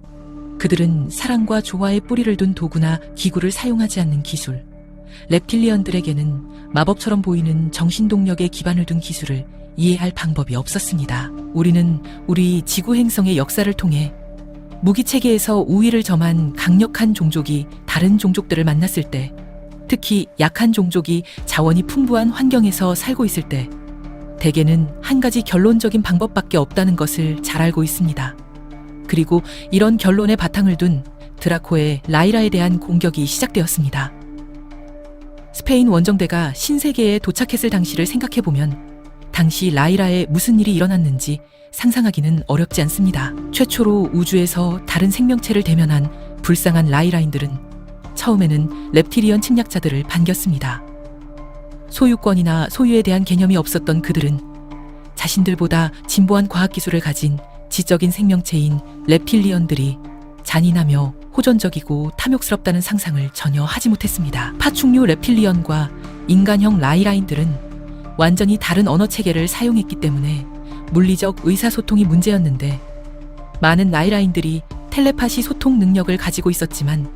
그들은 사랑과 조화의 뿌리를 둔 도구나 기구를 사용하지 않는 기술, 렙틸리언들에게는 마법처럼 보이는 정신동력에 기반을 둔 기술을 이해할 방법이 없었습니다. 우리는 우리 지구 행성의 역사를 통해 무기체계에서 우위를 점한 강력한 종족이 다른 종족들을 만났을 때, 특히 약한 종족이 자원이 풍부한 환경에서 살고 있을 때 대개는 한 가지 결론적인 방법밖에 없다는 것을 잘 알고 있습니다. 그리고 이런 결론에 바탕을 둔 드라코의 라이라에 대한 공격이 시작되었습니다. 스페인 원정대가 신세계에 도착했을 당시를 생각해보면 당시 라이라에 무슨 일이 일어났는지 상상하기는 어렵지 않습니다. 최초로 우주에서 다른 생명체를 대면한 불쌍한 라이라인들은 처음에는 렙틸리언 침략자들을 반겼습니다. 소유권이나 소유에 대한 개념이 없었던 그들은 자신들보다 진보한 과학기술을 가진 지적인 생명체인 렙틸리언들이 잔인하며 호전적이고 탐욕스럽다는 상상을 전혀 하지 못했습니다. 파충류 렙틸리언과 인간형 라이라인들은 완전히 다른 언어 체계를 사용했기 때문에 물리적 의사소통이 문제였는데, 많은 라이라인들이 텔레파시 소통 능력을 가지고 있었지만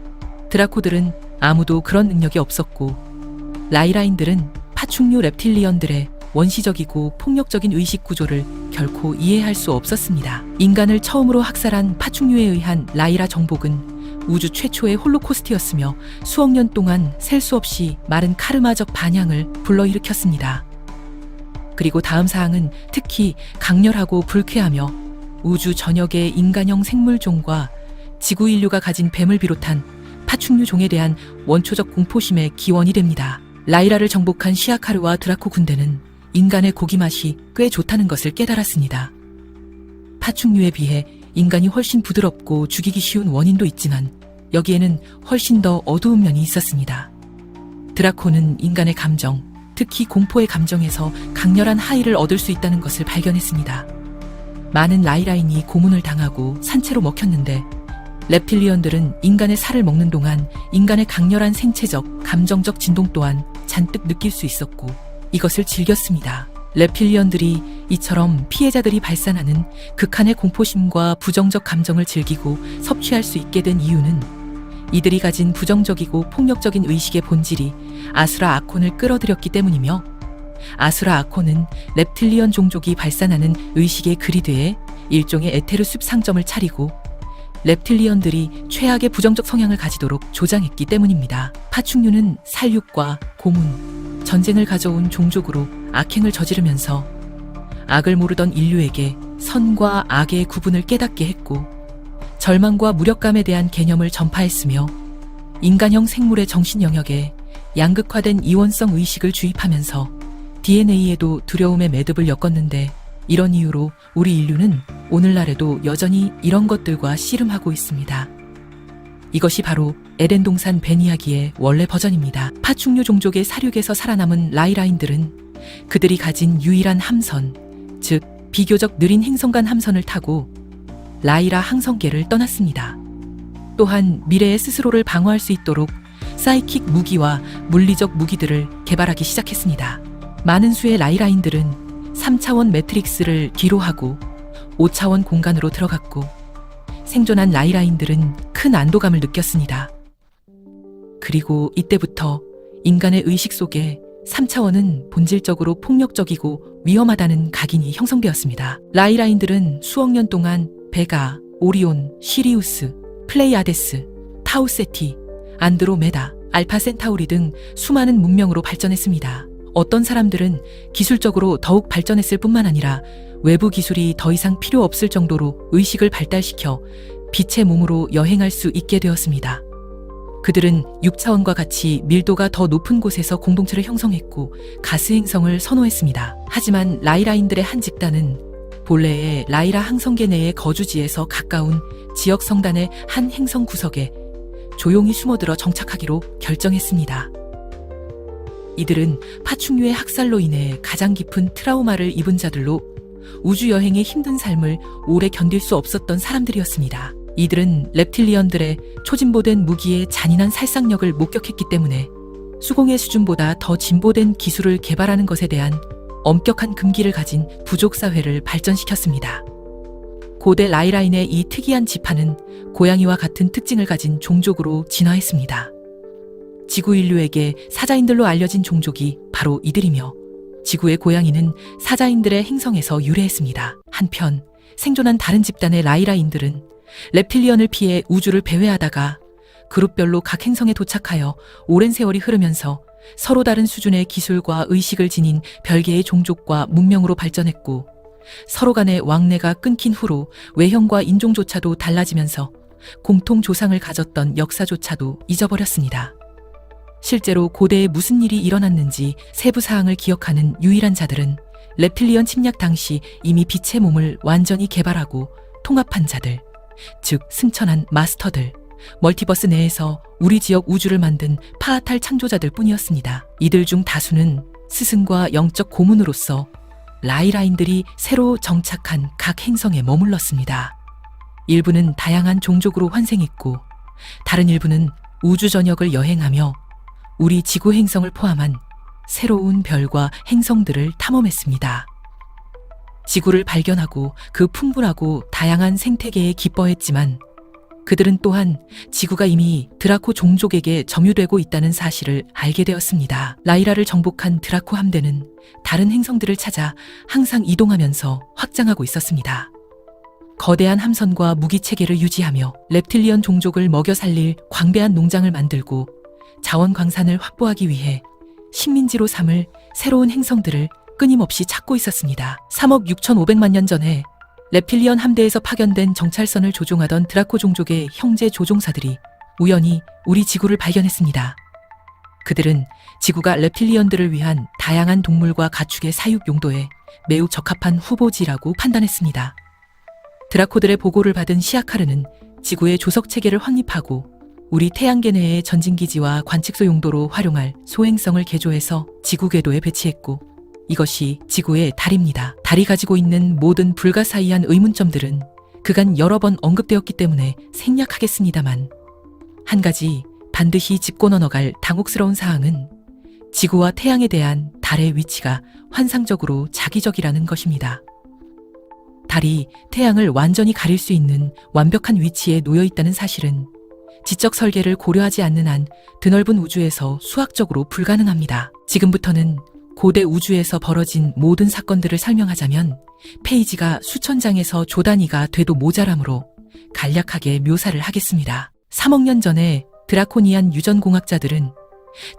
드라코들은 아무도 그런 능력이 없었고, 라이라인들은 파충류 렙틸리언들의 원시적이고 폭력적인 의식 구조를 결코 이해할 수 없었습니다. 인간을 처음으로 학살한 파충류에 의한 라이라 정복은 우주 최초의 홀로코스트였으며 수억 년 동안 셀 수 없이 마른 카르마적 반향을 불러일으켰습니다. 그리고 다음 사항은 특히 강렬하고 불쾌하며 우주 전역의 인간형 생물종과 지구 인류가 가진 뱀을 비롯한 파충류 종에 대한 원초적 공포심의 기원이 됩니다. 라이라를 정복한 시아카르와 드라코 군대는 인간의 고기 맛이 꽤 좋다는 것을 깨달았습니다. 파충류에 비해 인간이 훨씬 부드럽고 죽이기 쉬운 원인도 있지만 여기에는 훨씬 더 어두운 면이 있었습니다. 드라코는 인간의 감정, 특히 공포의 감정에서 강렬한 하이를 얻을 수 있다는 것을 발견했습니다. 많은 라이라인이 고문을 당하고 산채로 먹혔는데 렙틸리언들은 인간의 살을 먹는 동안 인간의 강렬한 생체적, 감정적 진동 또한 잔뜩 느낄 수 있었고 이것을 즐겼습니다. 렙틸리언들이 이처럼 피해자들이 발산하는 극한의 공포심과 부정적 감정을 즐기고 섭취할 수 있게 된 이유는 이들이 가진 부정적이고 폭력적인 의식의 본질이 아수라 아콘을 끌어들였기 때문이며, 아수라 아콘은 렙틸리언 종족이 발산하는 의식의 그리드에 일종의 에테르숲 상점을 차리고 렙틸리언들이 최악의 부정적 성향을 가지도록 조장했기 때문입니다. 파충류는 살육과 고문, 전쟁을 가져온 종족으로 악행을 저지르면서 악을 모르던 인류에게 선과 악의 구분을 깨닫게 했고, 절망과 무력감에 대한 개념을 전파했으며 인간형 생물의 정신 영역에 양극화된 이원성 의식을 주입하면서 DNA에도 두려움의 매듭을 엮었는데, 이런 이유로 우리 인류는 오늘날에도 여전히 이런 것들과 씨름하고 있습니다. 이것이 바로 에덴 동산 벤 이야기의 원래 버전입니다. 파충류 종족의 사륙에서 살아남은 라이라인들은 그들이 가진 유일한 함선, 즉 비교적 느린 행성간 함선을 타고 라이라 항성계를 떠났습니다. 또한 미래의 스스로를 방어할 수 있도록 사이킥 무기와 물리적 무기들을 개발하기 시작했습니다. 많은 수의 라이라인들은 3차원 매트릭스를 뒤로 하고 5차원 공간으로 들어갔고, 생존한 라이라인들은 큰 안도감을 느꼈습니다. 그리고 이때부터 인간의 의식 속에 3차원은 본질적으로 폭력적이고 위험하다는 각인이 형성되었습니다. 라이라인들은 수억 년 동안 베가, 오리온, 시리우스, 플레이아데스, 타우세티, 안드로메다, 알파 센타우리 등 수많은 문명으로 발전했습니다. 어떤 사람들은 기술적으로 더욱 발전했을 뿐만 아니라 외부 기술이 더 이상 필요 없을 정도로 의식을 발달시켜 빛의 몸으로 여행할 수 있게 되었습니다. 그들은 6차원과 같이 밀도가 더 높은 곳에서 공동체를 형성했고 가스 행성을 선호했습니다. 하지만 라이라인들의 한 집단은 본래의 라이라 항성계 내의 거주지에서 가까운 지역 성단의 한 행성 구석에 조용히 숨어들어 정착하기로 결정했습니다. 이들은 파충류의 학살로 인해 가장 깊은 트라우마를 입은 자들로 우주여행의 힘든 삶을 오래 견딜 수 없었던 사람들이었습니다. 이들은 렙틸리언들의 초진보된 무기의 잔인한 살상력을 목격했기 때문에 수공의 수준보다 더 진보된 기술을 개발하는 것에 대한 엄격한 금기를 가진 부족사회를 발전시켰습니다. 고대 라이라인의 이 특이한 지파는 고양이와 같은 특징을 가진 종족으로 진화했습니다. 지구 인류에게 사자인들로 알려진 종족이 바로 이들이며, 지구의 고양이는 사자인들의 행성에서 유래했습니다. 한편 생존한 다른 집단의 라이라인들은 렙틸리언을 피해 우주를 배회하다가 그룹별로 각 행성에 도착하여 오랜 세월이 흐르면서 서로 다른 수준의 기술과 의식을 지닌 별개의 종족과 문명으로 발전했고, 서로 간의 왕래가 끊긴 후로 외형과 인종조차도 달라지면서 공통 조상을 가졌던 역사조차도 잊어버렸습니다. 실제로 고대에 무슨 일이 일어났는지 세부 사항을 기억하는 유일한 자들은 렙틸리언 침략 당시 이미 빛의 몸을 완전히 개발하고 통합한 자들, 즉 승천한 마스터들, 멀티버스 내에서 우리 지역 우주를 만든 파아탈 창조자들 뿐이었습니다. 이들 중 다수는 스승과 영적 고문으로서 라이라인들이 새로 정착한 각 행성에 머물렀습니다. 일부는 다양한 종족으로 환생했고 다른 일부는 우주 전역을 여행하며 우리 지구 행성을 포함한 새로운 별과 행성들을 탐험했습니다. 지구를 발견하고 그 풍부하고 다양한 생태계에 기뻐했지만 그들은 또한 지구가 이미 드라코 종족에게 점유되고 있다는 사실을 알게 되었습니다. 라이라를 정복한 드라코 함대는 다른 행성들을 찾아 항상 이동하면서 확장하고 있었습니다. 거대한 함선과 무기 체계를 유지하며 렙틸리언 종족을 먹여 살릴 광대한 농장을 만들고 자원 광산을 확보하기 위해 식민지로 삼을 새로운 행성들을 끊임없이 찾고 있었습니다. 3억 6,500만 년 전에 렙틸리언 함대에서 파견된 정찰선을 조종하던 드라코 종족의 형제 조종사들이 우연히 우리 지구를 발견했습니다. 그들은 지구가 렙틸리언들을 위한 다양한 동물과 가축의 사육 용도에 매우 적합한 후보지라고 판단했습니다. 드라코들의 보고를 받은 시아카르는 지구의 조석 체계를 확립하고 우리 태양계 내의 전진기지와 관측소 용도로 활용할 소행성을 개조해서 지구 궤도에 배치했고 이것이 지구의 달입니다. 달이 가지고 있는 모든 불가사의한 의문점들은 그간 여러 번 언급되었기 때문에 생략하겠습니다만 한 가지 반드시 짚고 넘어갈 당혹스러운 사항은 지구와 태양에 대한 달의 위치가 환상적으로 자기적이라는 것입니다. 달이 태양을 완전히 가릴 수 있는 완벽한 위치에 놓여 있다는 사실은 지적 설계를 고려하지 않는 한 드넓은 우주에서 수학적으로 불가능합니다. 지금부터는 고대 우주에서 벌어진 모든 사건들을 설명하자면 페이지가 수천 장에서 조 단위가 돼도 모자라므로 간략하게 묘사를 하겠습니다. 3억 년 전에 드라코니안 유전공학자들은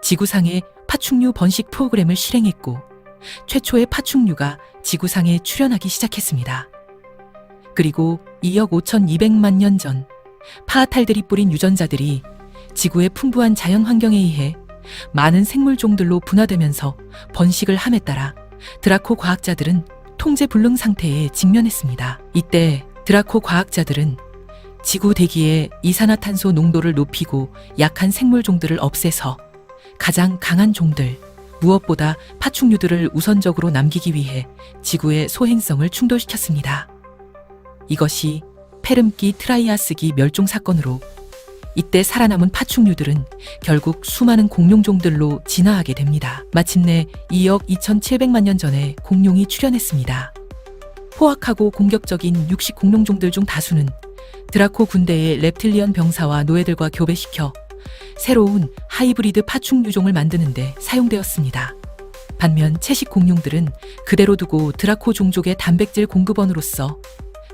지구상에 파충류 번식 프로그램을 실행했고 최초의 파충류가 지구상에 출현하기 시작했습니다. 그리고 2억 5,200만 년 전 파아탈들이 뿌린 유전자들이 지구의 풍부한 자연 환경에 의해 많은 생물종들로 분화되면서 번식을 함에 따라 드라코 과학자들은 통제 불능 상태에 직면했습니다. 이때 드라코 과학자들은 지구 대기의 이산화탄소 농도를 높이고 약한 생물종들을 없애서 가장 강한 종들, 무엇보다 파충류들을 우선적으로 남기기 위해 지구의 소행성을 충돌시켰습니다. 이것이 페름기 트라이아스기 멸종 사건으로 이때 살아남은 파충류들은 결국 수많은 공룡종들로 진화하게 됩니다. 마침내 2억 2,700만 년 전에 공룡이 출현했습니다. 포악하고 공격적인 육식 공룡종들 중 다수는 드라코 군대의 렙틸리언 병사와 노예들과 교배시켜 새로운 하이브리드 파충류종을 만드는 데 사용되었습니다. 반면 채식 공룡들은 그대로 두고 드라코 종족의 단백질 공급원으로서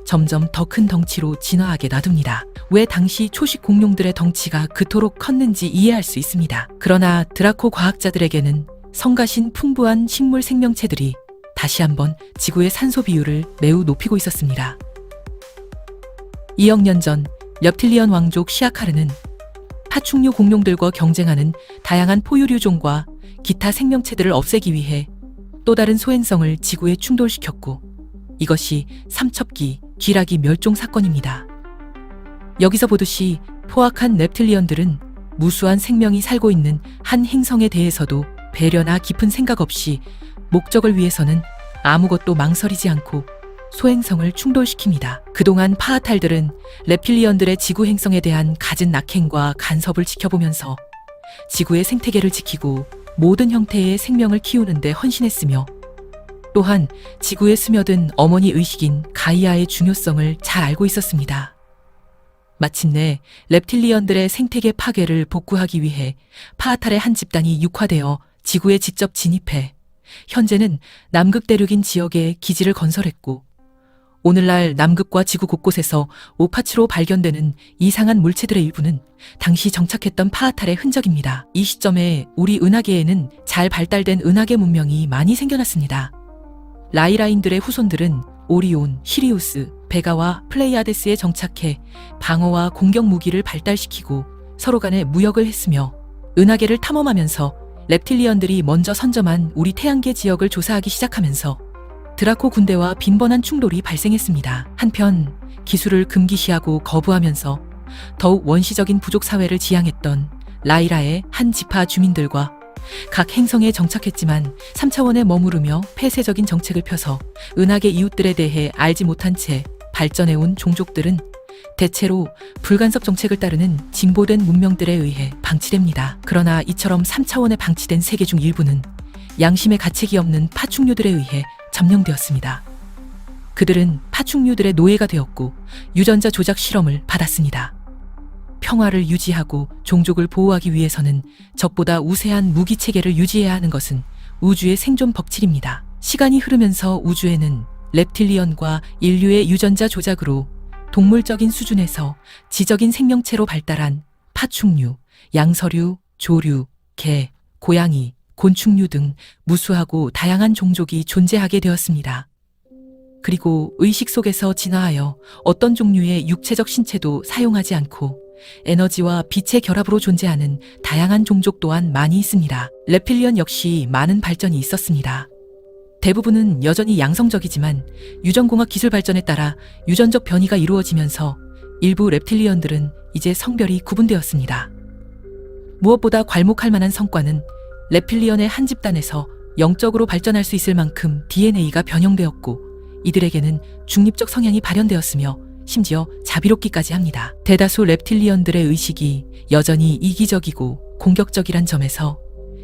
점점 더 큰 덩치로 진화하게 놔둡니다. 왜 당시 초식 공룡들의 덩치가 그토록 컸는지 이해할 수 있습니다. 그러나 드라코 과학자들에게는 성가신 풍부한 식물 생명체들이 다시 한번 지구의 산소 비율을 매우 높이고 있었습니다. 2억 년 전 렙틸리언 왕족 시아카르는 파충류 공룡들과 경쟁하는 다양한 포유류종과 기타 생명체들을 없애기 위해 또 다른 소행성을 지구에 충돌시켰고 이것이 삼첩기 쥐라기 멸종 사건입니다. 여기서 보듯이 포악한 렙틸리언들은 무수한 생명이 살고 있는 한 행성에 대해서도 배려나 깊은 생각 없이 목적을 위해서는 아무것도 망설이지 않고 소행성을 충돌시킵니다. 그동안 파아탈들은 렙틸리언들의 지구 행성에 대한 갖은 낙행과 간섭을 지켜보면서 지구의 생태계를 지키고 모든 형태의 생명을 키우는 데 헌신했으며 또한 지구에 스며든 어머니 의식인 가이아의 중요성을 잘 알고 있었습니다. 마침내 렙틸리언들의 생태계 파괴를 복구하기 위해 파아탈의 한 집단이 육화되어 지구에 직접 진입해 현재는 남극 대륙인 지역에 기지를 건설했고 오늘날 남극과 지구 곳곳에서 오파츠로 발견되는 이상한 물체들의 일부는 당시 정착했던 파아탈의 흔적입니다. 이 시점에 우리 은하계에는 잘 발달된 은하계 문명이 많이 생겨났습니다. 라이라인들의 후손들은 오리온, 시리우스, 베가와 플레이아데스에 정착해 방어와 공격 무기를 발달시키고 서로 간에 무역을 했으며 은하계를 탐험하면서 렙틸리언들이 먼저 선점한 우리 태양계 지역을 조사하기 시작하면서 드라코 군대와 빈번한 충돌이 발생했습니다. 한편 기술을 금기시하고 거부하면서 더욱 원시적인 부족 사회를 지향했던 라이라의 한 지파 주민들과 각 행성에 정착했지만 3차원에 머무르며 폐쇄적인 정책을 펴서 은하계 이웃들에 대해 알지 못한 채 발전해온 종족들은 대체로 불간섭 정책을 따르는 진보된 문명들에 의해 방치됩니다. 그러나 이처럼 3차원에 방치된 세계 중 일부는 양심의 가책이 없는 파충류들에 의해 점령되었습니다. 그들은 파충류들의 노예가 되었고 유전자 조작 실험을 받았습니다. 평화를 유지하고 종족을 보호하기 위해서는 적보다 우세한 무기 체계를 유지해야 하는 것은 우주의 생존 법칙입니다. 시간이 흐르면서 우주에는 reptilian과 인류의 유전자 조작으로 동물적인 수준에서 지적인 생명체로 발달한 파충류, 양서류, 조류, 개, 고양이, 곤충류 등 무수하고 다양한 종족이 존재하게 되었습니다. 그리고 의식 속에서 진화하여 어떤 종류의 육체적 신체도 사용하지 않고 에너지와 빛의 결합으로 존재하는 다양한 종족 또한 많이 있습니다. reptilian 역시 많은 발전이 있었습니다. 대부분은 여전히 양성적이지만 유전공학 기술 발전에 따라 유전적 변이가 이루어지면서 일부 reptilian들은 이제 성별이 구분되었습니다. 무엇보다 괄목할 만한 성과는 reptilian의 한 집단에서 영적으로 발전할 수 있을 만큼 DNA가 변형되었고 이들에게는 중립적 성향이 발현되었으며 심지어 자비롭기까지 합니다. 대다수 reptilian들의 의식이 여전히 이기적이고 공격적이란 점에서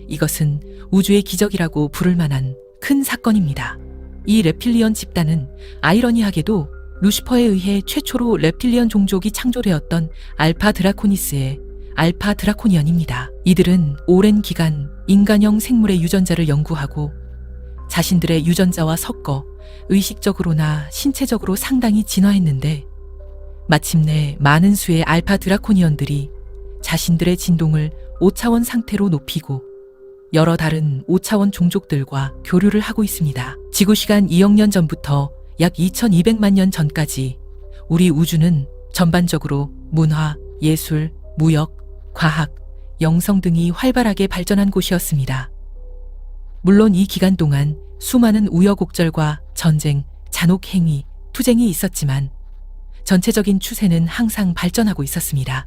이것은 우주의 기적이라고 부를 만한 큰 사건입니다. 이 reptilian 집단은 아이러니하게도 루시퍼에 의해 최초로 reptilian 종족이 창조되었던 알파 드라코니스의 알파 드라코니언입니다. 이들은 오랜 기간 인간형 생물의 유전자를 연구하고 자신들의 유전자와 섞어 의식적으로나 신체적으로 상당히 진화했는데 마침내 많은 수의 알파 드라코니언들이 자신들의 진동을 5차원 상태로 높이고 여러 다른 5차원 종족들과 교류를 하고 있습니다. 지구시간 2억 년 전부터 약 2200만 년 전까지 우리 우주는 전반적으로 문화, 예술, 무역, 과학, 영성 등이 활발하게 발전한 곳이었습니다. 물론 이 기간 동안 수많은 우여곡절과 전쟁, 잔혹행위, 투쟁이 있었지만 전체적인 추세는 항상 발전하고 있었습니다.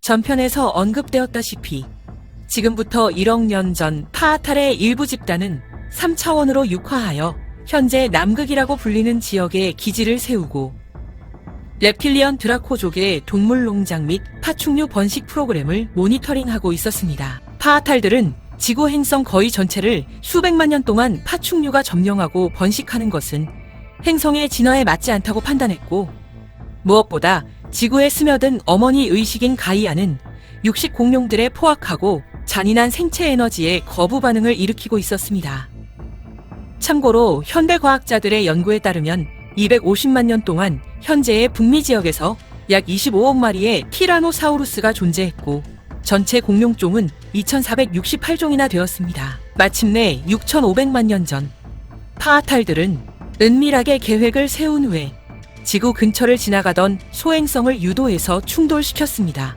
전편에서 언급되었다시피 지금부터 1억 년 전 파아탈의 일부 집단은 3차원으로 육화하여 현재 남극이라고 불리는 지역에 기지를 세우고 reptilian 드라코족의 동물 농장 및 파충류 번식 프로그램을 모니터링하고 있었습니다. 파아탈들은 지구 행성 거의 전체를 수백만 년 동안 파충류가 점령하고 번식하는 것은 행성의 진화에 맞지 않다고 판단했고 무엇보다 지구에 스며든 어머니 의식인 가이아는 육식 공룡들의 포악하고 잔인한 생체 에너지에 거부 반응을 일으키고 있었습니다. 참고로 현대 과학자들의 연구에 따르면 250만 년 동안 현재의 북미 지역에서 약 25억 마리의 티라노사우루스가 존재했고 전체 공룡종은 2468종이나 되었습니다. 마침내 6500만 년 전 파아탈들은 은밀하게 계획을 세운 후에 지구 근처를 지나가던 소행성을 유도해서 충돌시켰습니다.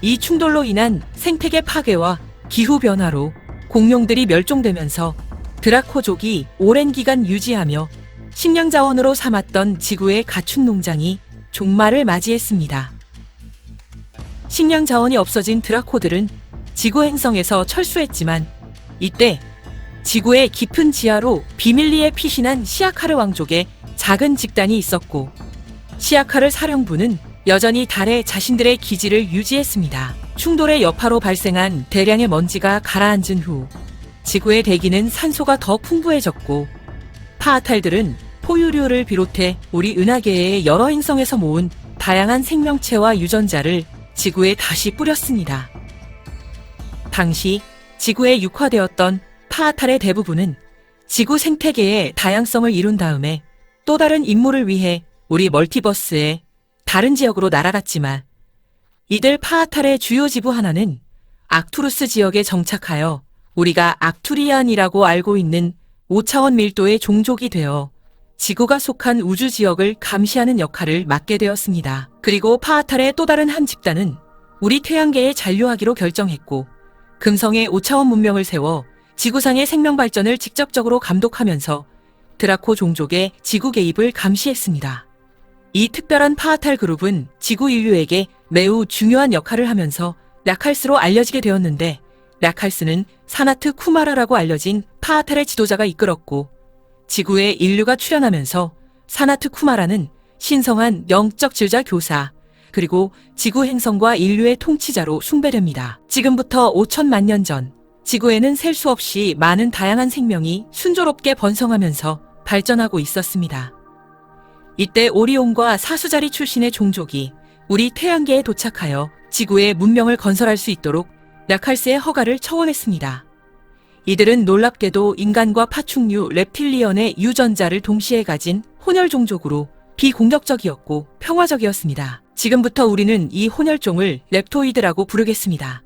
이 충돌로 인한 생태계 파괴와 기후변화로 공룡들이 멸종되면서 드라코족이 오랜 기간 유지하며 식량 자원으로 삼았던 지구의 가축 농장이 종말을 맞이했습니다. 식량 자원이 없어진 드라코들은 지구 행성에서 철수했지만 이때 지구의 깊은 지하로 비밀리에 피신한 시아카르 왕족의 작은 집단이 있었고 시아카르 사령부는 여전히 달에 자신들의 기지를 유지했습니다. 충돌의 여파로 발생한 대량의 먼지가 가라앉은 후 지구의 대기는 산소가 더 풍부해졌고 파아탈들은 포유류를 비롯해 우리 은하계의 여러 행성에서 모은 다양한 생명체와 유전자를 지구에 다시 뿌렸습니다. 당시 지구에 육화되었던 파아탈의 대부분은 지구 생태계의 다양성을 이룬 다음에 또 다른 임무를 위해 우리 멀티버스의 다른 지역으로 날아갔지만 이들 파아탈의 주요 지부 하나는 악투루스 지역에 정착하여 우리가 악투리안이라고 알고 있는 5차원 밀도의 종족이 되어 지구가 속한 우주 지역을 감시하는 역할을 맡게 되었습니다. 그리고 파아탈의 또 다른 한 집단은 우리 태양계에 잔류하기로 결정했고 금성의 5차원 문명을 세워 지구상의 생명 발전을 직접적으로 감독하면서 드라코 종족의 지구 개입을 감시했습니다. 이 특별한 파아탈 그룹은 지구 인류에게 매우 중요한 역할을 하면서 라칼스로 알려지게 되었는데, 라칼스는 사나트 쿠마라라고 알려진 파아탈의 지도자가 이끌었고, 지구에 인류가 출현하면서 사나트 쿠마라는 신성한 영적 질자 교사, 그리고 지구 행성과 인류의 통치자로 숭배됩니다. 지금부터 5천만 년 전, 지구에는 셀 수 없이 많은 다양한 생명이 순조롭게 번성하면서 발전하고 있었습니다. 이때 오리온과 사수자리 출신의 종족이 우리 태양계에 도착하여 지구에 문명을 건설할 수 있도록 라칼스의 허가를 처원했습니다. 이들은 놀랍게도 인간과 파충류 렙틸리언의 유전자를 동시에 가진 혼혈 종족으로 비공격적이었고 평화적이었습니다. 지금부터 우리는 이 혼혈종을 렙토이드라고 부르겠습니다.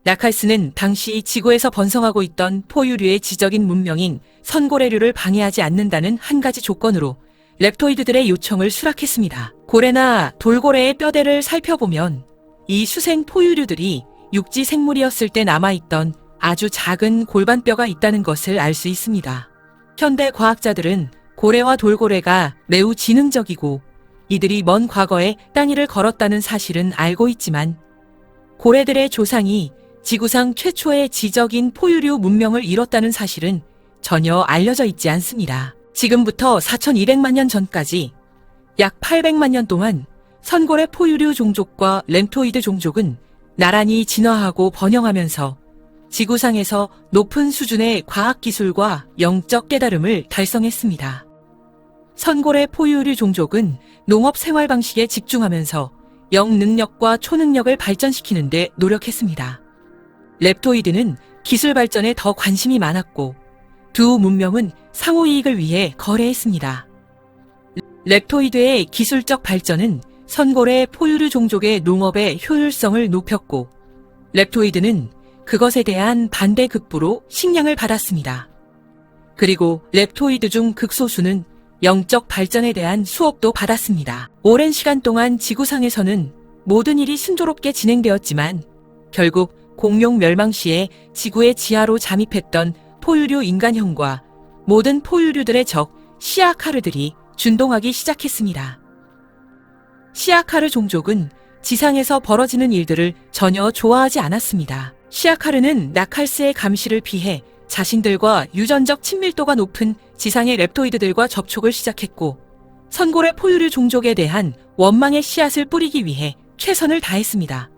라칼스는 당시 지구에서 번성하고 있던 포유류의 지적인 문명인 선고래류를 방해하지 않는다는 한 가지 조건으로 렙토이드들의 요청을 수락했습니다. 고래나 돌고래의 뼈대를 살펴보면 이 수생 포유류들이 육지 생물이었을 때 남아있던 아주 작은 골반뼈가 있다는 것을 알 수 있습니다. 현대 과학자들은 고래와 돌고래가 매우 지능적이고 이들이 먼 과거에 땅 위를 걸었다는 사실은 알고 있지만, 고래들의 조상이 지구상 최초의 지적인 포유류 문명을 이뤘다는 사실은 전혀 알려져 있지 않습니다. 지금부터 4200만 년 전까지 약 800만 년 동안 선고래 포유류 종족과 렘토이드 종족은 나란히 진화하고 번영하면서 지구상에서 높은 수준의 과학기술과 영적 깨달음을 달성했습니다. 선고래 포유류 종족은 농업 생활 방식에 집중하면서 영능력과 초능력을 발전시키는 데 노력했습니다. 렙토이드는 기술 발전에 더 관심이 많았고 두 문명은 상호 이익을 위해 거래했습니다. 렙토이드의 기술적 발전은 선고래 포유류 종족의 농업의 효율성을 높였고, 렙토이드는 그것에 대한 반대 극부로 식량을 받았습니다. 그리고 렙토이드 중 극소수는 영적 발전에 대한 수업도 받았습니다. 오랜 시간 동안 지구상에서는 모든 일이 순조롭게 진행되었지만 결국 공룡 멸망 시에 지구의 지하로 잠입했던 포유류 인간형과 모든 포유류들의 적 시아카르들이 준동하기 시작했습니다. 시아카르 종족은 지상에서 벌어지는 일들을 전혀 좋아하지 않았습니다. 시아카르는 라칼스의 감시를 피해 자신들과 유전적 친밀도가 높은 지상의 렙토이드들과 접촉을 시작했고, 선고래 포유류 종족에 대한 원망의 씨앗을 뿌리기 위해 최선을 다했습니다.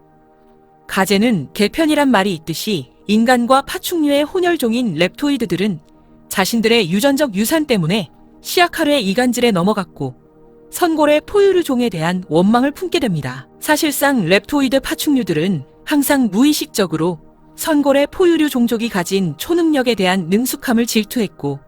가제는 개편이란 말이 있듯이 인간과 파충류의 혼혈종인 렙토이드들은 자신들의 유전적 유산 때문에 시아카르의 이간질에 넘어갔고 선고래 포유류 종에 대한 원망을 품게 됩니다. 사실상 렙토이드 파충류들은 항상 무의식적으로 선고래 포유류 종족이 가진 초능력에 대한 능숙함을 질투했고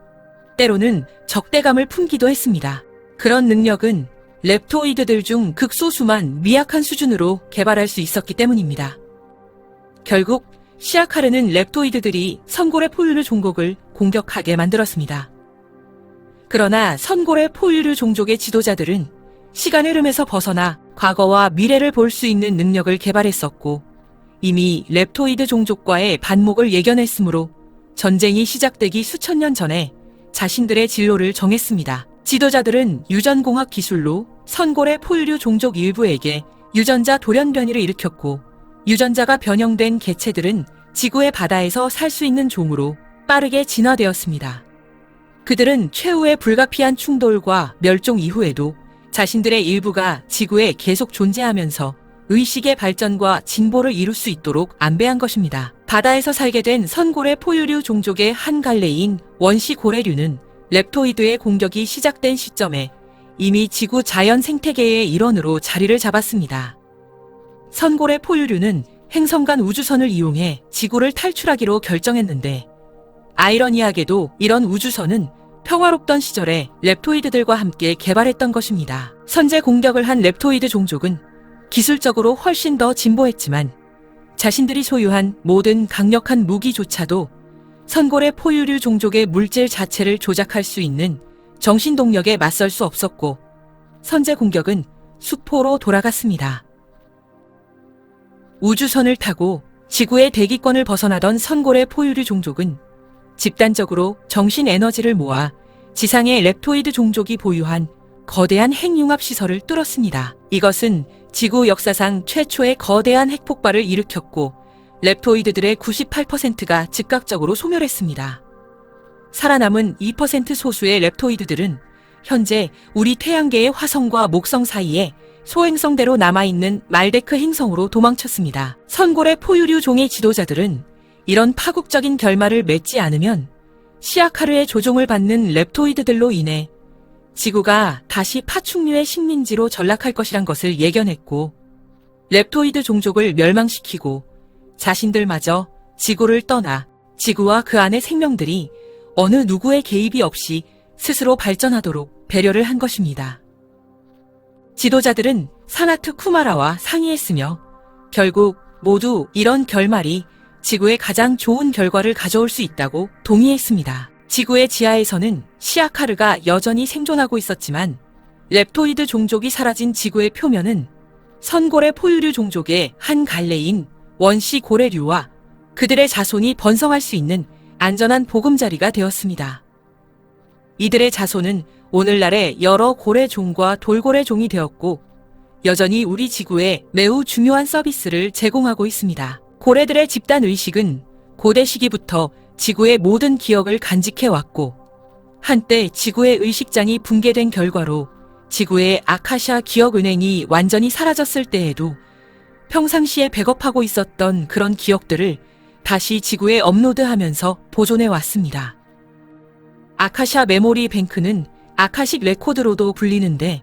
때로는 적대감을 품기도 했습니다. 그런 능력은 렙토이드들 중 극소수만 미약한 수준으로 개발할 수 있었기 때문입니다. 결국 시아카르는 렙토이드들이 선고래 포유류 종족을 공격하게 만들었습니다. 그러나 선고래 포유류 종족의 지도자들은 시간 흐름에서 벗어나 과거와 미래를 볼 수 있는 능력을 개발했었고 이미 렙토이드 종족과의 반목을 예견했으므로 전쟁이 시작되기 수천 년 전에 자신들의 진로를 정했습니다. 지도자들은 유전공학 기술로 선고래 포유류 종족 일부에게 유전자 돌연변이를 일으켰고 유전자가 변형된 개체들은 지구의 바다에서 살 수 있는 종으로 빠르게 진화되었습니다. 그들은 최후의 불가피한 충돌과 멸종 이후에도 자신들의 일부가 지구에 계속 존재하면서 의식의 발전과 진보를 이룰 수 있도록 안배한 것입니다. 바다에서 살게 된 선고래 포유류 종족의 한 갈래인 원시 고래류는 렙토이드의 공격이 시작된 시점에 이미 지구 자연 생태계의 일원으로 자리를 잡았습니다. 선고래 포유류는 행성 간 우주선을 이용해 지구를 탈출하기로 결정했는데 아이러니하게도 이런 우주선은 평화롭던 시절에 렙토이드들과 함께 개발했던 것입니다. 선제 공격을 한 렙토이드 종족은 기술적으로 훨씬 더 진보했지만 자신들이 소유한 모든 강력한 무기조차도 선고래 포유류 종족의 물질 자체를 조작할 수 있는 정신동력에 맞설 수 없었고 선제 공격은 수포로 돌아갔습니다. 우주선을 타고 지구의 대기권을 벗어나던 선고래 포유류 종족은 집단적으로 정신 에너지를 모아 지상의 렙토이드 종족이 보유한 거대한 핵융합 시설을 뚫었습니다. 이것은 지구 역사상 최초의 거대한 핵폭발을 일으켰고 렙토이드들의 98%가 즉각적으로 소멸했습니다. 살아남은 2% 소수의 렙토이드들은 현재 우리 태양계의 화성과 목성 사이에 소행성대로 남아있는 말데크 행성으로 도망쳤습니다. 선골의 포유류 종의 지도자들은 이런 파국적인 결말을 맺지 않으면 시아카르의 조종을 받는 렙토이드들로 인해 지구가 다시 파충류의 식민지로 전락할 것이란 것을 예견했고 렙토이드 종족을 멸망시키고 자신들마저 지구를 떠나 지구와 그 안의 생명들이 어느 누구의 개입이 없이 스스로 발전하도록 배려를 한 것입니다. 지도자들은 사나트 쿠마라와 상의했으며 결국 모두 이런 결말이 지구에 가장 좋은 결과를 가져올 수 있다고 동의했습니다. 지구의 지하에서는 시아카르가 여전히 생존하고 있었지만 렙토이드 종족이 사라진 지구의 표면은 선골의 포유류 종족의 한 갈래인 원시 고래류와 그들의 자손이 번성할 수 있는 안전한 보금자리가 되었습니다. 이들의 자손은 오늘날의 여러 고래종과 돌고래종이 되었고 여전히 우리 지구에 매우 중요한 서비스를 제공하고 있습니다. 고래들의 집단 의식은 고대 시기부터 지구의 모든 기억을 간직해왔고 한때 지구의 의식장이 붕괴된 결과로 지구의 아카시아 기억은행이 완전히 사라졌을 때에도 평상시에 백업하고 있었던 그런 기억들을 다시 지구에 업로드하면서 보존해 왔습니다. 아카시아 메모리 뱅크는 아카식 레코드로도 불리는데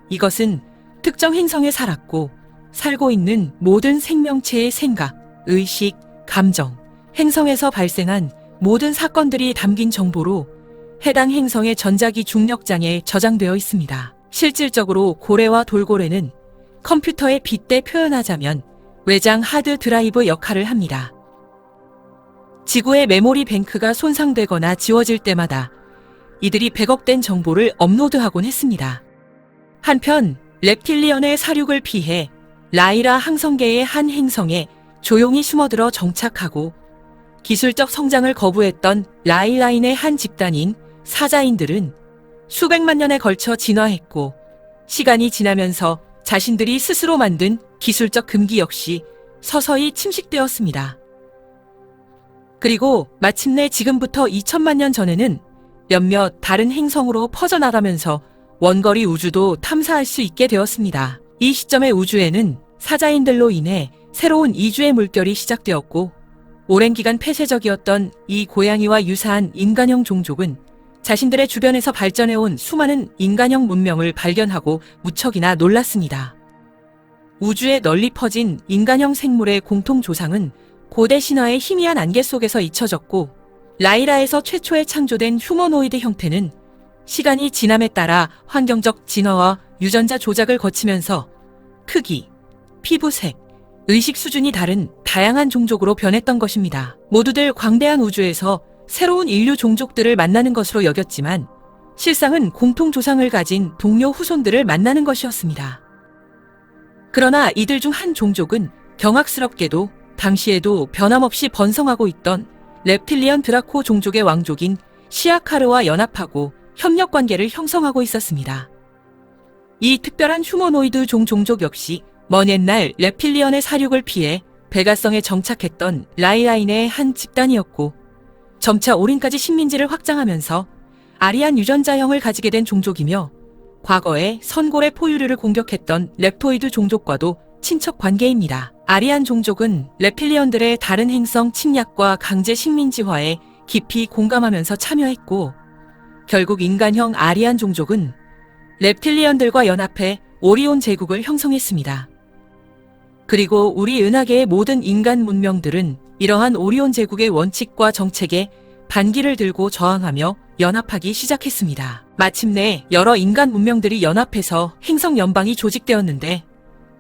이것은 특정 행성에 살았고 살고 있는 모든 생명체의 생각, 의식, 감정, 행성에서 발생한 모든 사건들이 담긴 정보로 해당 행성의 전자기 중력장에 저장되어 있습니다. 실질적으로 고래와 돌고래는 컴퓨터의 빗대 표현하자면 외장 하드 드라이브 역할을 합니다. 지구의 메모리 뱅크가 손상되거나 지워질 때마다 이들이 백업된 정보를 업로드하곤 했습니다. 한편 렙틸리언의 사륙을 피해 라이라 항성계의 한 행성에 조용히 숨어들어 정착하고 기술적 성장을 거부했던 라이라인의 한 집단인 사자인들은 수백만 년에 걸쳐 진화했고 시간이 지나면서 자신들이 스스로 만든 기술적 금기 역시 서서히 침식되었습니다. 그리고 마침내 지금부터 2000만 년 전에는 몇몇 다른 행성으로 퍼져나가면서 원거리 우주도 탐사할 수 있게 되었습니다. 이 시점의 우주에는 사자인들로 인해 새로운 이주의 물결이 시작되었고 오랜 기간 폐쇄적이었던 이 고양이와 유사한 인간형 종족은 자신들의 주변에서 발전해온 수많은 인간형 문명을 발견하고 무척이나 놀랐습니다. 우주에 널리 퍼진 인간형 생물의 공통 조상은 고대 신화의 희미한 안개 속에서 잊혀졌고 라이라에서 최초에 창조된 휴머노이드 형태는 시간이 지남에 따라 환경적 진화와 유전자 조작을 거치면서 크기, 피부색, 의식 수준이 다른 다양한 종족으로 변했던 것입니다. 모두들 광대한 우주에서 새로운 인류 종족들을 만나는 것으로 여겼지만 실상은 공통 조상을 가진 동료 후손들을 만나는 것이었습니다. 그러나 이들 중 한 종족은 경악스럽게도 당시에도 변함없이 번성하고 있던 렙틸리언 드라코 종족의 왕족인 시아카르와 연합하고 협력 관계를 형성하고 있었습니다. 이 특별한 휴머노이드 종족 역시 먼 옛날 렙틸리언의 사륙을 피해 베가성에 정착했던 라이라인의 한 집단이었고 점차 오린까지 식민지를 확장하면서 아리안 유전자형을 가지게 된 종족이며 과거에 선골의 포유류를 공격했던 렙토이드 종족과도 친척 관계입니다. 아리안 종족은 렙틸리언들의 다른 행성 침략과 강제 식민지화에 깊이 공감하면서 참여했고 결국 인간형 아리안 종족은 렙틸리언들과 연합해 오리온 제국을 형성했습니다. 그리고 우리 은하계의 모든 인간 문명들은 이러한 오리온 제국의 원칙과 정책에 반기를 들고 저항하며 연합하기 시작했습니다. 마침내 여러 인간 문명들이 연합해서 행성 연방이 조직되었는데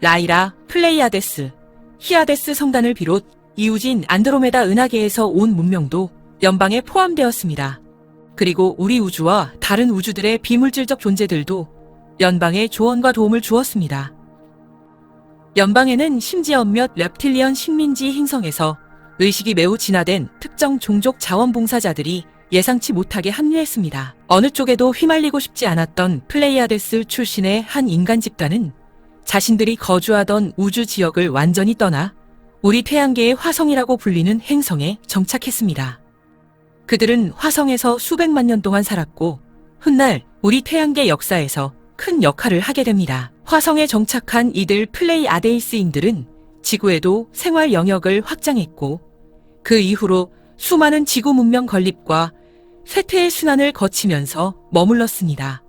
라이라, 플레이아데스, 히아데스 성단을 비롯 이웃인 안드로메다 은하계에서 온 문명도 연방에 포함되었습니다. 그리고 우리 우주와 다른 우주들의 비물질적 존재들도 연방에 조언과 도움을 주었습니다. 연방에는 심지어 몇 렙틸리언 식민지 행성에서 의식이 매우 진화된 특정 종족 자원봉사자들이 예상치 못하게 합류했습니다. 어느 쪽에도 휘말리고 싶지 않았던 플레이아데스 출신의 한 인간 집단은 자신들이 거주하던 우주 지역을 완전히 떠나 우리 태양계의 화성이라고 불리는 행성에 정착했습니다. 그들은 화성에서 수백만 년 동안 살았고 훗날 우리 태양계 역사에서 큰 역할을 하게 됩니다. 화성에 정착한 이들 플레이아데이스인들은 지구에도 생활 영역을 확장했고 그 이후로 수많은 지구 문명 건립과 쇠퇴의 순환을 거치면서 머물렀습니다.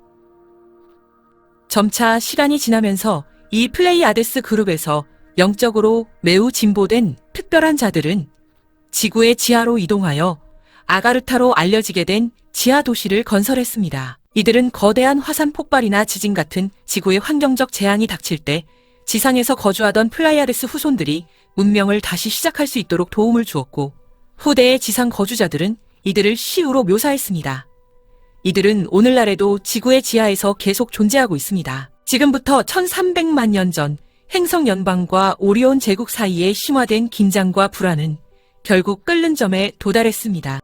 점차 시간이 지나면서 이 플레이아데스 그룹에서 영적으로 매우 진보된 특별한 자들은 지구의 지하로 이동하여 아가르타로 알려지게 된 지하 도시를 건설했습니다. 이들은 거대한 화산 폭발이나 지진 같은 지구의 환경적 재앙이 닥칠 때 지상에서 거주하던 플레이아데스 후손들이 문명을 다시 시작할 수 있도록 도움을 주었고 후대의 지상 거주자들은 이들을 시우로 묘사했습니다. 이들은 오늘날에도 지구의 지하에서 계속 존재하고 있습니다. 지금부터 1300만 년 전 행성 연방과 오리온 제국 사이에 심화된 긴장과 불안은 결국 끓는 점에 도달했습니다.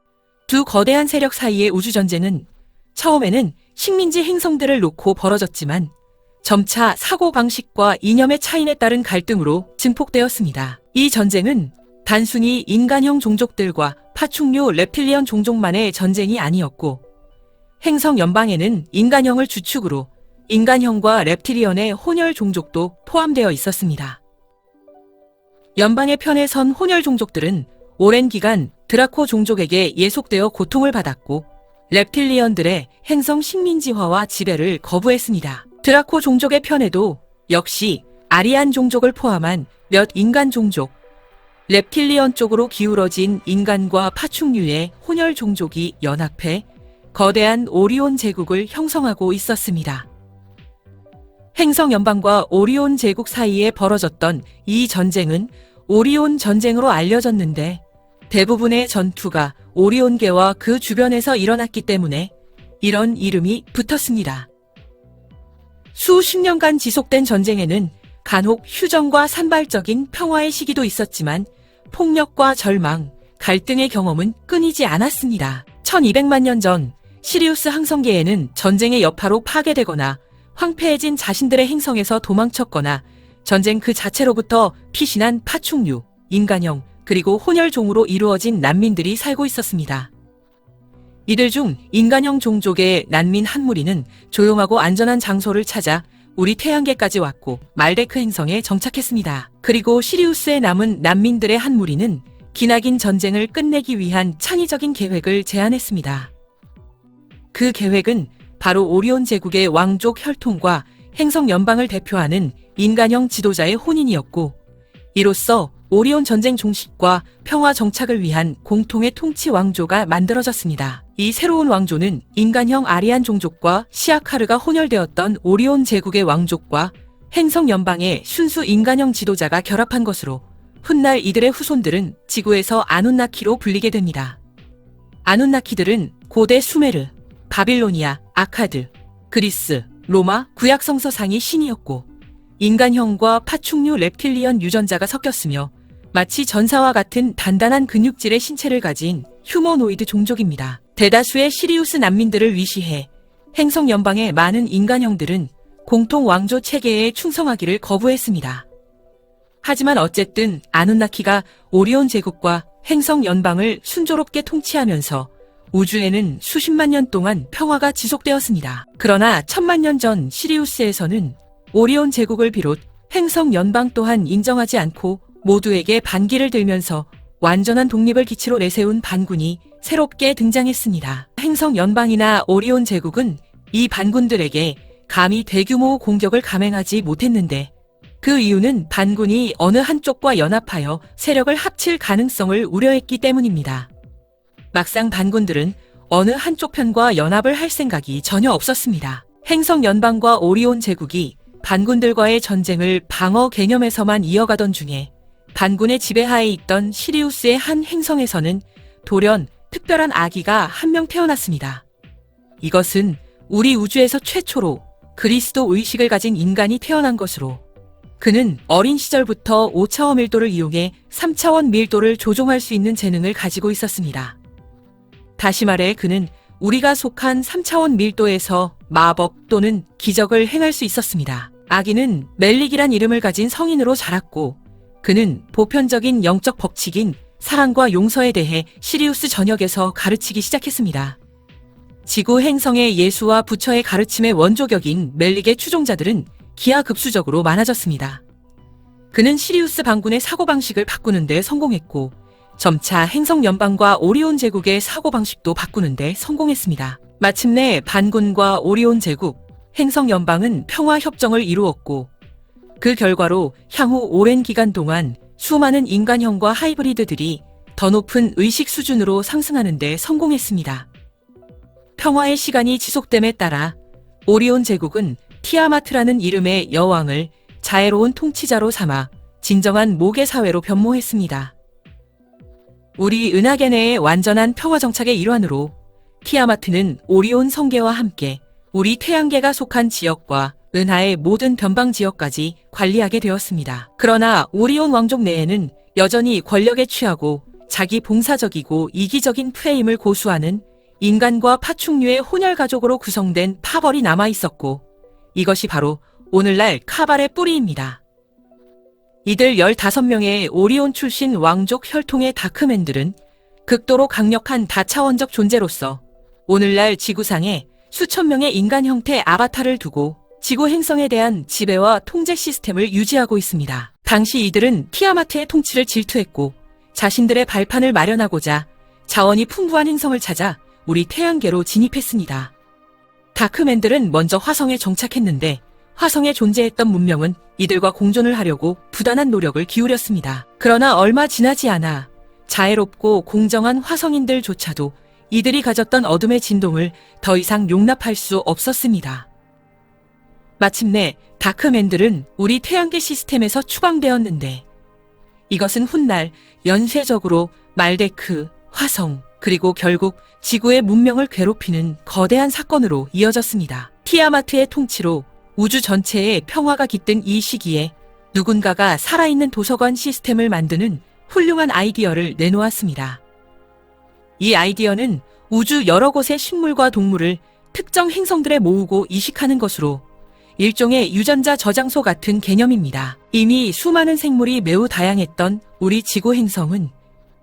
두 거대한 세력 사이의 우주전쟁은 처음에는 식민지 행성들을 놓고 벌어졌지만 점차 사고방식과 이념의 차이에 따른 갈등으로 증폭되었습니다. 이 전쟁은 단순히 인간형 종족들과 파충류 랩틸리언 종족만의 전쟁이 아니었고 행성 연방에는 인간형을 주축으로 인간형과 랩틸리언의 혼혈 종족도 포함되어 있었습니다. 연방의 편에 선 혼혈 종족들은 오랜 기간 드라코 종족에게 예속되어 고통을 받았고 랩틸리언들의 행성 식민지화와 지배를 거부했습니다. 드라코 종족의 편에도 역시 아리안 종족을 포함한 몇 인간 종족, 랩틸리언 쪽으로 기울어진 인간과 파충류의 혼혈 종족이 연합해 거대한 오리온 제국을 형성하고 있었습니다. 행성 연방과 오리온 제국 사이에 벌어졌던 이 전쟁은 오리온 전쟁으로 알려졌는데 대부분의 전투가 오리온계와 그 주변에서 일어났기 때문에 이런 이름이 붙었습니다. 수십 년간 지속된 전쟁에는 간혹 휴전과 산발적인 평화의 시기도 있었지만 폭력과 절망, 갈등의 경험은 끊이지 않았습니다. 1200만 년 전 시리우스 항성계에는 전쟁의 여파로 파괴되거나 황폐해진 자신들의 행성에서 도망쳤거나 전쟁 그 자체로부터 피신한 파충류, 인간형, 그리고 혼혈종으로 이루어진 난민들이 살고 있었습니다. 이들 중 인간형 종족의 난민 한 무리는 조용하고 안전한 장소를 찾아 우리 태양계까지 왔고 말데크 행성에 정착했습니다. 그리고 시리우스에 남은 난민들의 한 무리는 기나긴 전쟁을 끝내기 위한 창의적인 계획을 제안했습니다. 그 계획은 바로 오리온 제국의 왕족 혈통과 행성 연방을 대표하는 인간형 지도자의 혼인이었고 이로써 오리온 전쟁 종식과 평화 정착을 위한 공통의 통치 왕조가 만들어졌습니다. 이 새로운 왕조는 인간형 아리안 종족과 시아카르가 혼혈되었던 오리온 제국의 왕족과 행성 연방의 순수 인간형 지도자가 결합한 것으로 훗날 이들의 후손들은 지구에서 아눈나키로 불리게 됩니다. 아눈나키들은 고대 수메르, 바빌로니아, 아카드, 그리스, 로마, 구약 성서상의 신이었고 인간형과 파충류 reptilian 유전자가 섞였으며 마치 전사와 같은 단단한 근육질의 신체를 가진 휴머노이드 종족입니다. 대다수의 시리우스 난민들을 위시해 행성 연방의 많은 인간형들은 공통 왕조 체계에 충성하기를 거부했습니다. 하지만 어쨌든 아눈나키가 오리온 제국과 행성 연방을 순조롭게 통치하면서 우주에는 수십만 년 동안 평화가 지속되었습니다. 그러나 1000만 년 전 시리우스에서는 오리온 제국을 비롯 행성 연방 또한 인정하지 않고 모두에게 반기를 들면서 완전한 독립을 기치로 내세운 반군이 새롭게 등장했습니다. 행성 연방이나 오리온 제국은 이 반군들에게 감히 대규모 공격을 감행하지 못했는데 그 이유는 반군이 어느 한쪽과 연합하여 세력을 합칠 가능성을 우려했기 때문입니다. 막상 반군들은 어느 한쪽 편과 연합을 할 생각이 전혀 없었습니다. 행성 연방과 오리온 제국이 반군들과의 전쟁을 방어 개념에서만 이어가던 중에 반군의 지배하에 있던 시리우스의 한 행성에서는 돌연 특별한 아기가 한 명 태어났습니다. 이것은 우리 우주에서 최초로 그리스도 의식을 가진 인간이 태어난 것으로 그는 어린 시절부터 5차원 밀도를 이용해 3차원 밀도를 조종할 수 있는 재능을 가지고 있었습니다. 다시 말해 그는 우리가 속한 3차원 밀도에서 마법 또는 기적을 행할 수 있었습니다. 아기는 멜릭이란 이름을 가진 성인으로 자랐고 그는 보편적인 영적 법칙인 사랑과 용서에 대해 시리우스 전역에서 가르치기 시작했습니다. 지구 행성의 예수와 부처의 가르침의 원조격인 멜릭의 추종자들은 기하급수적으로 많아졌습니다. 그는 시리우스 반군의 사고방식을 바꾸는 데 성공했고 점차 행성 연방과 오리온 제국의 사고방식도 바꾸는 데 성공했습니다. 마침내 반군과 오리온 제국, 행성 연방은 평화협정을 이루었고 그 결과로 향후 오랜 기간 동안 수많은 인간형과 하이브리드들이 더 높은 의식 수준으로 상승하는 데 성공했습니다. 평화의 시간이 지속됨에 따라 오리온 제국은 티아마트라는 이름의 여왕을 자애로운 통치자로 삼아 진정한 모계 사회로 변모했습니다. 우리 은하계 내의 완전한 평화 정착의 일환으로 티아마트는 오리온 성계와 함께 우리 태양계가 속한 지역과 은하의 모든 변방 지역까지 관리하게 되었습니다. 그러나 오리온 왕족 내에는 여전히 권력에 취하고 자기 봉사적이고 이기적인 프레임을 고수하는 인간과 파충류의 혼혈 가족으로 구성된 파벌이 남아 있었고 이것이 바로 오늘날 카발의 뿌리입니다. 이들 15명의 오리온 출신 왕족 혈통의 다크맨들은 극도로 강력한 다차원적 존재로서 오늘날 지구상에 수천 명의 인간 형태 아바타를 두고 지구 행성에 대한 지배와 통제 시스템을 유지하고 있습니다. 당시 이들은 티아마트의 통치를 질투했고 자신들의 발판을 마련하고자 자원이 풍부한 행성을 찾아 우리 태양계로 진입했습니다. 다크맨들은 먼저 화성에 정착했는데 화성에 존재했던 문명은 이들과 공존을 하려고 부단한 노력을 기울였습니다. 그러나 얼마 지나지 않아 자애롭고 공정한 화성인들조차도 이들이 가졌던 어둠의 진동을 더 이상 용납할 수 없었습니다. 마침내 다크맨들은 우리 태양계 시스템에서 추방되었는데 이것은 훗날 연쇄적으로 말데크, 화성, 그리고 결국 지구의 문명을 괴롭히는 거대한 사건으로 이어졌습니다. 티아마트의 통치로 우주 전체에 평화가 깃든 이 시기에 누군가가 살아있는 도서관 시스템을 만드는 훌륭한 아이디어를 내놓았습니다. 이 아이디어는 우주 여러 곳의 식물과 동물을 특정 행성들에 모으고 이식하는 것으로 일종의 유전자 저장소 같은 개념입니다. 이미 수많은 생물이 매우 다양했던 우리 지구 행성은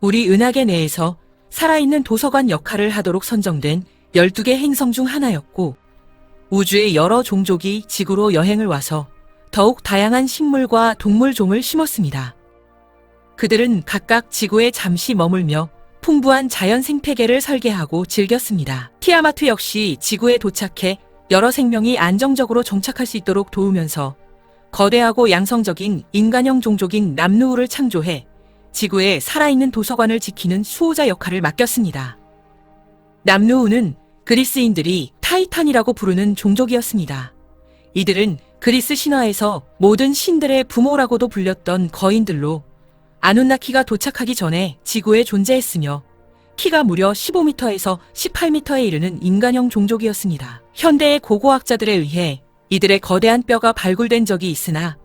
우리 은하계 내에서 살아있는 도서관 역할을 하도록 선정된 12개 행성 중 하나였고 우주의 여러 종족이 지구로 여행을 와서 더욱 다양한 식물과 동물종을 심었습니다. 그들은 각각 지구에 잠시 머물며 풍부한 자연 생태계를 설계하고 즐겼습니다. 티아마트 역시 지구에 도착해 여러 생명이 안정적으로 정착할 수 있도록 도우면서 거대하고 양성적인 인간형 종족인 남누우를 창조해 지구에 살아있는 도서관을 지키는 수호자 역할을 맡겼습니다. 남누우는 그리스인들이 타이탄이라고 부르는 종족이었습니다. 이들은 그리스 신화에서 모든 신들의 부모라고도 불렸던 거인들로 아누나키가 도착하기 전에 지구에 존재했으며 키가 무려 15m에서 18m에 이르는 인간형 종족이었습니다. 현대의 고고학자들에 의해 이들의 거대한 뼈가 발굴된 적이 있으나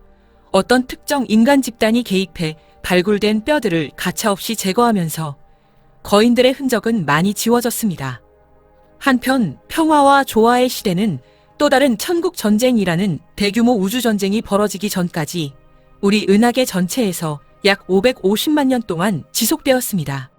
어떤 특정 인간 집단이 개입해 발굴된 뼈들을 가차없이 제거하면서 거인들의 흔적은 많이 지워졌습니다. 한편 평화와 조화의 시대는 또 다른 천국 전쟁이라는 대규모 우주전쟁이 벌어지기 전까지 우리 은하계 전체에서 약 550만 년 동안 지속되었습니다.